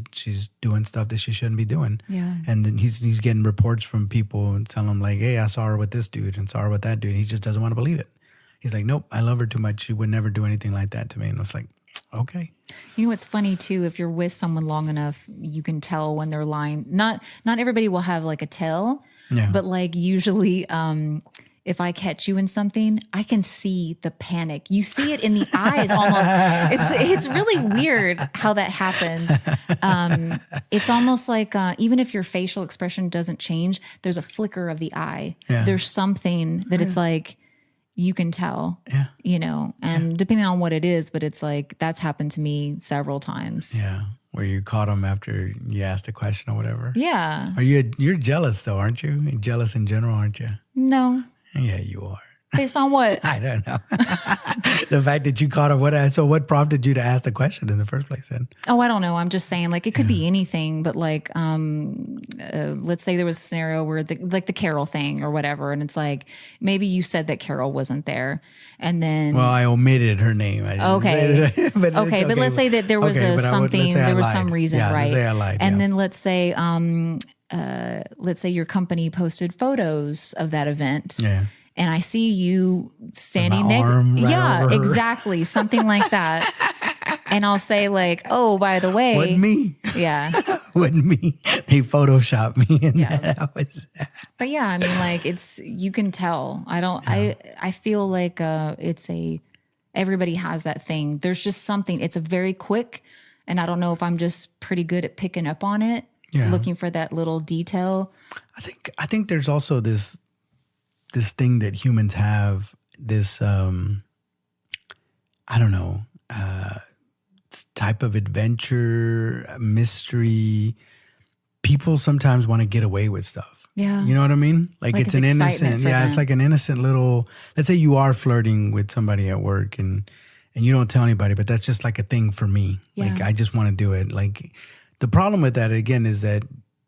[SPEAKER 1] doing stuff that she shouldn't be doing. Yeah. And then he's getting reports from people and telling them like, hey, I saw her with this dude and saw her with that dude. He just doesn't want to believe it. He's like, nope, I love her too much. She would never do anything like that to me. And it's like, okay.
[SPEAKER 2] You know what's funny too? If you're with someone long enough, you can tell when they're lying. Not everybody will have like a tell, but like usually, if I catch you in something, I can see the panic. You see it in the eyes almost. It's really weird how that happens. It's almost like even if your facial expression doesn't change, there's a flicker of the eye. Yeah. There's something that it's like you can tell,
[SPEAKER 1] Yeah.
[SPEAKER 2] and depending on what it is, but it's like, that's happened to me several times.
[SPEAKER 1] Yeah. Where you caught them after you asked a question or whatever.
[SPEAKER 2] Yeah.
[SPEAKER 1] You're jealous though, aren't you? You're jealous in general, aren't you?
[SPEAKER 2] No.
[SPEAKER 1] Yeah, you are.
[SPEAKER 2] Based on what?
[SPEAKER 1] I don't know. The fact that you caught him. So what prompted you to ask the question in the first place then?
[SPEAKER 2] Oh, I don't know. I'm just saying, like, it could be anything, but like, let's say there was a scenario where the Carol thing or whatever. And it's like, maybe you said that Carol wasn't there. And then.
[SPEAKER 1] Well, I omitted her name. I didn't
[SPEAKER 2] okay.
[SPEAKER 1] say that,
[SPEAKER 2] okay. But let's say that there was something, there was some reason,
[SPEAKER 1] yeah,
[SPEAKER 2] right?
[SPEAKER 1] Let's say I lied.
[SPEAKER 2] And then let's say your company posted photos of that event.
[SPEAKER 1] Yeah.
[SPEAKER 2] And I see you standing
[SPEAKER 1] next.
[SPEAKER 2] Yeah, exactly. Something like that. And I'll say like, oh, by the way.
[SPEAKER 1] Wasn't me.
[SPEAKER 2] Yeah.
[SPEAKER 1] Wasn't me. They photoshopped me. And that was that.
[SPEAKER 2] But yeah, I mean, like you can tell. I feel like everybody has that thing. There's just something, it's a very quick, and I don't know if I'm just pretty good at picking up on it, looking for that little detail.
[SPEAKER 1] I think there's also this thing that humans have, this type of adventure, mystery. People sometimes want to get away with stuff.
[SPEAKER 2] Yeah.
[SPEAKER 1] You know what I mean? Like it's an innocent, it's like an innocent little, let's say you are flirting with somebody at work and you don't tell anybody, but that's just like a thing for me. Yeah. Like I just want to do it. Like the problem with that again is that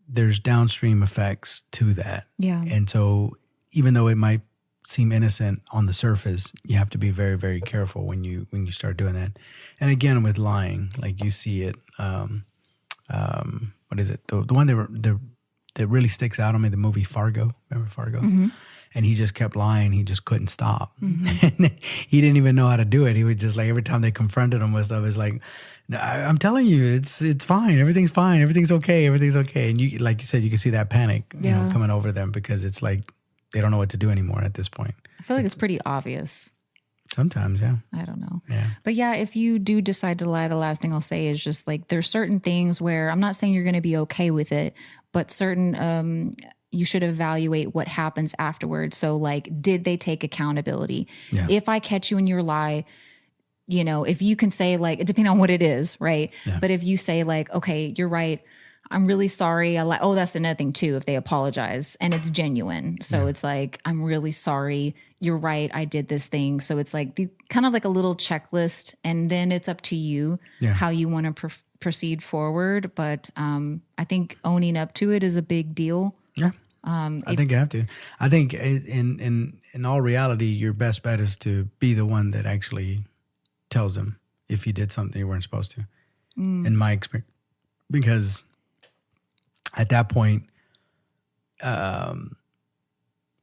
[SPEAKER 1] there's downstream effects to that.
[SPEAKER 2] Yeah.
[SPEAKER 1] And so even though it might seem innocent on the surface, you have to be very, very careful when you start doing that. And again, with lying, like you see it. What is it? The one that really sticks out on me, the movie Fargo. Remember Fargo? Mm-hmm. And he just kept lying. He just couldn't stop. Mm-hmm. And he didn't even know how to do it. He would just like every time they confronted him with stuff, it's like, I'm telling you, it's fine. Everything's fine. Everything's okay. Everything's okay. And you, like you said, you can see that panic, coming over them because it's like they don't know what to do anymore at this point.
[SPEAKER 2] I feel like it's pretty obvious.
[SPEAKER 1] Sometimes, yeah.
[SPEAKER 2] I don't know.
[SPEAKER 1] Yeah.
[SPEAKER 2] But yeah, if you do decide to lie, the last thing I'll say is just like there's certain things where I'm not saying you're going to be okay with it, but certain you should evaluate what happens afterwards. So like, did they take accountability? Yeah. If I catch you in your lie, if you can say like, depending on what it is, right? Yeah. But if you say like, okay, you're right, I'm really sorry. That's another thing too, if they apologize and it's genuine. So it's like, I'm really sorry. You're right. I did this thing. So it's like kind of like a little checklist, and then it's up to you how you want to proceed forward. But I think owning up to it is a big deal.
[SPEAKER 1] Yeah. I think you have to. I think in all reality, your best bet is to be the one that actually tells them if you did something you weren't supposed to, in my experience. Because at that point,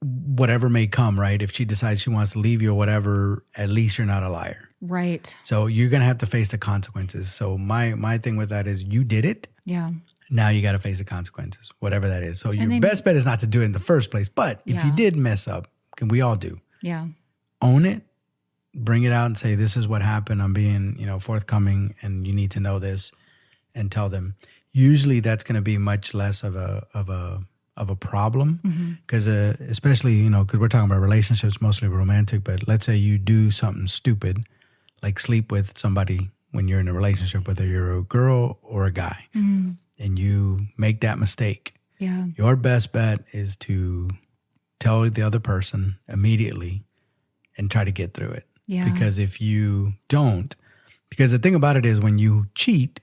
[SPEAKER 1] whatever may come, right? If she decides she wants to leave you or whatever, at least you're not a liar.
[SPEAKER 2] Right.
[SPEAKER 1] So you're going to have to face the consequences. So my thing with that is you did it.
[SPEAKER 2] Yeah.
[SPEAKER 1] Now you got to face the consequences, whatever that is. So your best bet is not to do it in the first place. But if you did mess up, and we all do.
[SPEAKER 2] Yeah.
[SPEAKER 1] Own it. Bring it out and say, this is what happened. I'm being, forthcoming, and you need to know this, and tell them. Usually that's going to be much less of a problem, because especially, because we're talking about relationships, mostly romantic, but let's say you do something stupid, like sleep with somebody when you're in a relationship, whether you're a girl or a guy, and you make that mistake.
[SPEAKER 2] Yeah.
[SPEAKER 1] Your best bet is to tell the other person immediately and try to get through it.
[SPEAKER 2] Yeah.
[SPEAKER 1] Because if you don't, because the thing about it is when you cheat,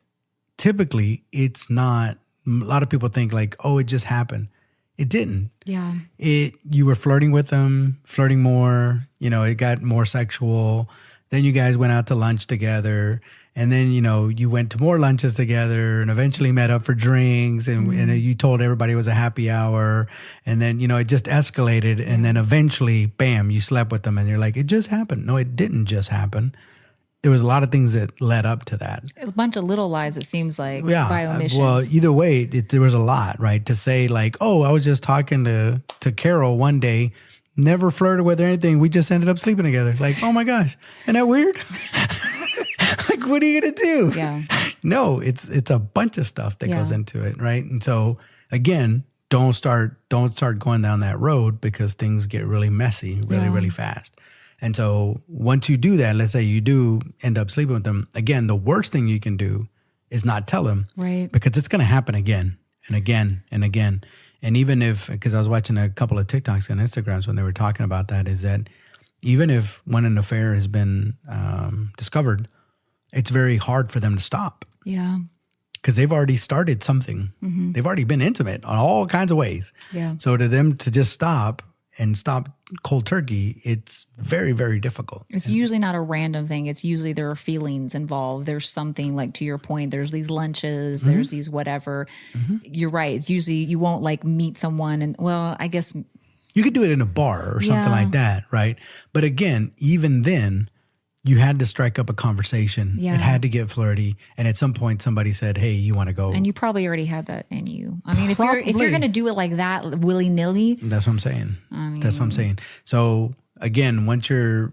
[SPEAKER 1] typically it's not, a lot of people think like, oh, it just happened. It didn't.
[SPEAKER 2] Yeah.
[SPEAKER 1] You were flirting with them, flirting more, it got more sexual. Then you guys went out to lunch together, and then, you went to more lunches together and eventually met up for drinks, and you told everybody it was a happy hour. And then, it just escalated. And then eventually, bam, you slept with them, and you're like, it just happened. No, it didn't just happen. There was a lot of things that led up to that.
[SPEAKER 2] A bunch of little lies, it seems like, by omissions.
[SPEAKER 1] Well, either way, there was a lot, right? To say like, oh, I was just talking to Carol one day, never flirted with her or anything. We just ended up sleeping together. Like, oh my gosh, isn't that weird? Like, what are you going to do?
[SPEAKER 2] Yeah.
[SPEAKER 1] No, it's a bunch of stuff that goes into it, right? And so again, don't start going down that road, because things get really messy really fast. And so once you do that, let's say you do end up sleeping with them, again, the worst thing you can do is not tell them.
[SPEAKER 2] Right.
[SPEAKER 1] Because it's going to happen again and again and again. And even if, because I was watching a couple of TikToks and Instagrams when they were talking about that, is that even if when an affair has been discovered, it's very hard for them to stop.
[SPEAKER 2] Yeah.
[SPEAKER 1] Because they've already started something. Mm-hmm. They've already been intimate on all kinds of ways.
[SPEAKER 2] Yeah.
[SPEAKER 1] So to them to just stop cold turkey, it's very, very difficult.
[SPEAKER 2] It's usually not a random thing. It's usually there are feelings involved. There's something, like to your point, there's these lunches, mm-hmm. there's these whatever. Mm-hmm. You're right. It's usually you won't like meet someone and, well, I guess.
[SPEAKER 1] You could do it in a bar or something like that, right? But again, even then, you had to strike up a conversation. Yeah. It had to get flirty. And at some point, somebody said, hey, you want to go?
[SPEAKER 2] And you probably already had that in you. I mean, if you're going to do it like that, willy-nilly.
[SPEAKER 1] That's what I'm saying. That's what I'm saying. So again, once your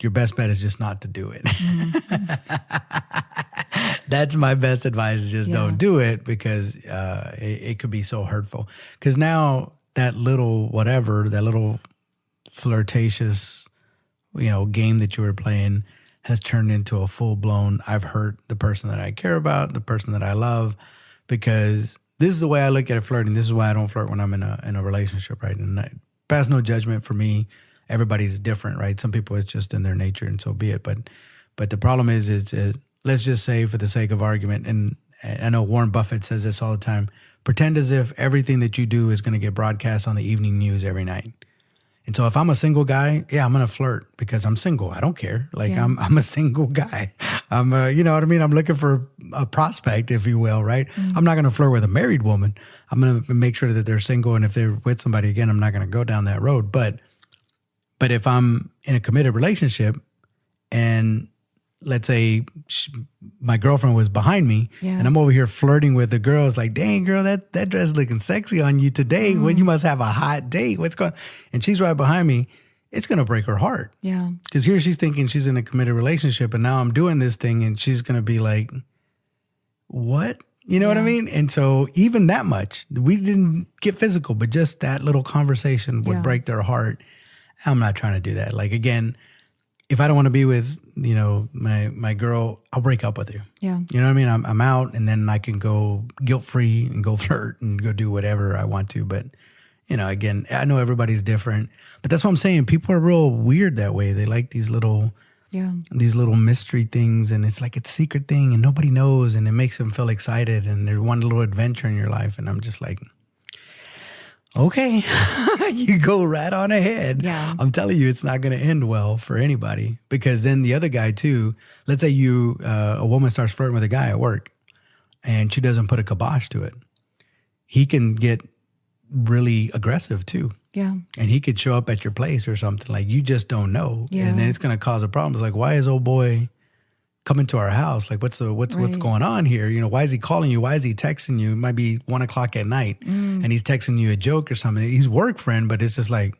[SPEAKER 1] best bet is just not to do it. Mm-hmm. That's my best advice, is just don't do it, because it could be so hurtful. Because now that little flirtatious game that you were playing has turned into a full-blown, I've hurt the person that I care about, the person that I love, because this is the way I look at flirting. This is why I don't flirt when I'm in a relationship, right? And pass no judgment for me. Everybody's different, right? Some people, it's just in their nature, and so be it. But the problem is let's just say, for the sake of argument, and I know Warren Buffett says this all the time, pretend as if everything that you do is going to get broadcast on the evening news every night. And so if I'm a single guy, I'm going to flirt because I'm single. I don't care. Like I'm a single guy. I'm you know what I mean? I'm looking for a prospect, if you will, right? Mm-hmm. I'm not going to flirt with a married woman. I'm going to make sure that they're single. And if they're with somebody, again, I'm not going to go down that road. But if I'm in a committed relationship and let's say my girlfriend was behind me and I'm over here flirting with the girls, like, dang, girl, that dress looking sexy on you today. Well, you must have a hot date. What's going on? And she's right behind me. It's going to break her heart. Yeah. Because here she's thinking she's in a committed relationship, and now I'm doing this thing, and she's going to be like, what? You know what I mean? And so even that much, we didn't get physical, but just that little conversation would break their heart. I'm not trying to do that. Like, again, if I don't want to be with, my girl, I'll break up with her. Yeah. You know what I mean? I'm out, and then I can go guilt-free and go flirt and go do whatever I want to. But, again, I know everybody's different, but that's what I'm saying. People are real weird that way. They like these little mystery things, and it's like it's a secret thing and nobody knows, and it makes them feel excited, and there's one little adventure in your life. And I'm just like, okay, you go right on ahead. Yeah. I'm telling you, it's not going to end well for anybody, because then the other guy too, let's say a woman starts flirting with a guy at work and she doesn't put a kibosh to it. He can get really aggressive too. Yeah. And he could show up at your place or something, like you just don't know. Yeah. And then it's going to cause a problem. It's like, why is old boy coming to our house? Like, what's going on here? Why is he calling you? Why is he texting you? It might be 1:00 at night and he's texting you a joke or something. He's work friend, but it's just like,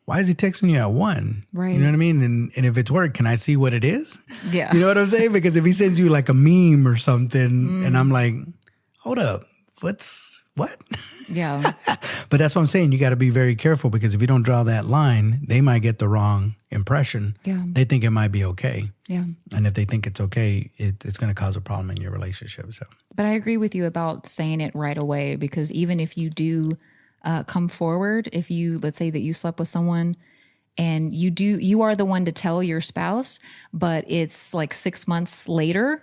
[SPEAKER 1] why is he texting you at 1? Right. You know what I mean? And if it's work, can I see what it is? Yeah. You know what I'm saying? Because if he sends you like a meme or something and I'm like, hold up, what? Yeah. But that's what I'm saying. You got to be very careful, because if you don't draw that line, they might get the wrong impression. Yeah. They think it might be okay. Yeah. And if they think it's okay, it's going to cause a problem in your relationship. So. But
[SPEAKER 2] I agree with you about saying it right away, because even if you do come forward, if you, let's say that you slept with someone and you are the one to tell your spouse, but it's like 6 months later,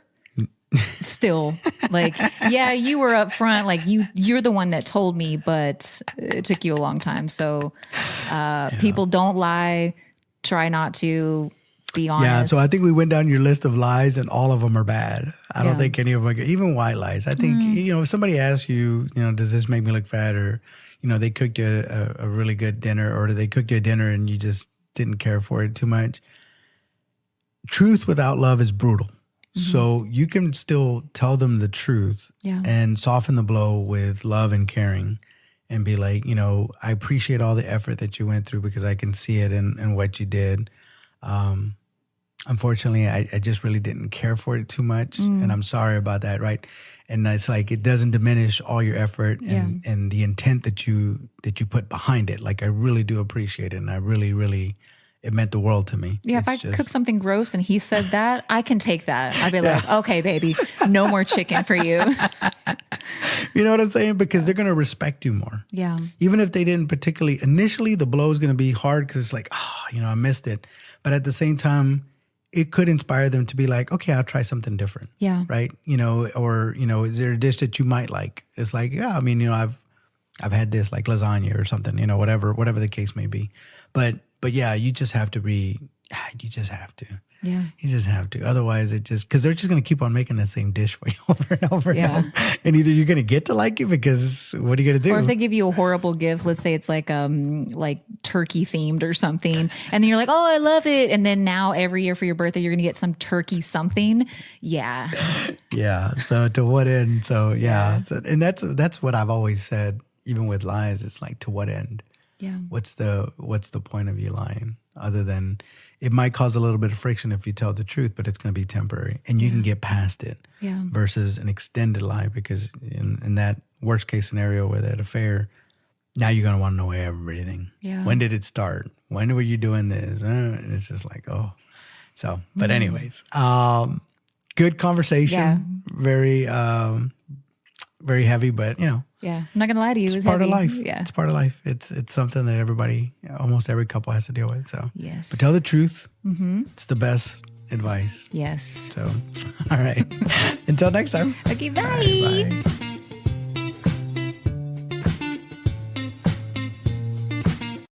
[SPEAKER 2] still like, yeah, you were up front, like you're the one that told me, but it took you a long time. So people don't lie, try not to, be honest.
[SPEAKER 1] Yeah, so I think we went down your list of lies, and all of them are bad. I don't think any of them are good. Even white lies. I think, if somebody asks you, does this make me look fat, or, they cooked you a really good dinner, or they cooked you a dinner and you just didn't care for it too much. Truth without love is brutal. Mm-hmm. So you can still tell them the truth and soften the blow with love and caring, and be like, I appreciate all the effort that you went through, because I can see it in what you did. Unfortunately, I just really didn't care for it too much, and I'm sorry about that, right? And it's like, it doesn't diminish all your effort and the intent that you put behind it. Like, I really do appreciate it, and I really, really it meant the world to me.
[SPEAKER 2] Yeah, if I cook something gross and he said that, I can take that. I'd be like, okay, baby, no more chicken for you.
[SPEAKER 1] You know what I'm saying? Because they're going to respect you more.
[SPEAKER 2] Yeah.
[SPEAKER 1] Even if they didn't particularly, initially the blow is going to be hard because it's like, I missed it. But at the same time, it could inspire them to be like, okay, I'll try something different.
[SPEAKER 2] Yeah.
[SPEAKER 1] Right? Or is there a dish that you might like? It's like, yeah, I mean, I've had this like lasagna or something, whatever the case may be. But yeah, you just have to you just have to.
[SPEAKER 2] Yeah.
[SPEAKER 1] You just have to. Otherwise, because they're just going to keep on making that same dish for you over and over and over. And either you're going to get to like it because what are you going to do?
[SPEAKER 2] Or if they give you a horrible gift, let's say it's like turkey themed or something. And then you're like, oh, I love it. And then now every year for your birthday, you're going to get some turkey something. Yeah.
[SPEAKER 1] Yeah. So to what end? So yeah. So, and that's what I've always said, even with lies. It's like, to what end?
[SPEAKER 2] Yeah.
[SPEAKER 1] What's the point of you lying other than it might cause a little bit of friction if you tell the truth, but it's going to be temporary and you can get past it versus an extended lie, because in that worst case scenario with that affair, now you're going to want to know everything. Yeah. When did it start? When were you doing this? And it's just like, oh. So, but anyways, good conversation. Yeah. Very, very heavy, but
[SPEAKER 2] yeah, I'm not gonna lie to you.
[SPEAKER 1] It's part
[SPEAKER 2] heavy.
[SPEAKER 1] of life.
[SPEAKER 2] Yeah,
[SPEAKER 1] it's part of life. It's something that everybody, almost every couple, has to deal with. So
[SPEAKER 2] yes,
[SPEAKER 1] but tell the truth. Mm-hmm. It's the best advice.
[SPEAKER 2] Yes.
[SPEAKER 1] So, all right. Until next time.
[SPEAKER 2] Okay. Bye.
[SPEAKER 1] Bye.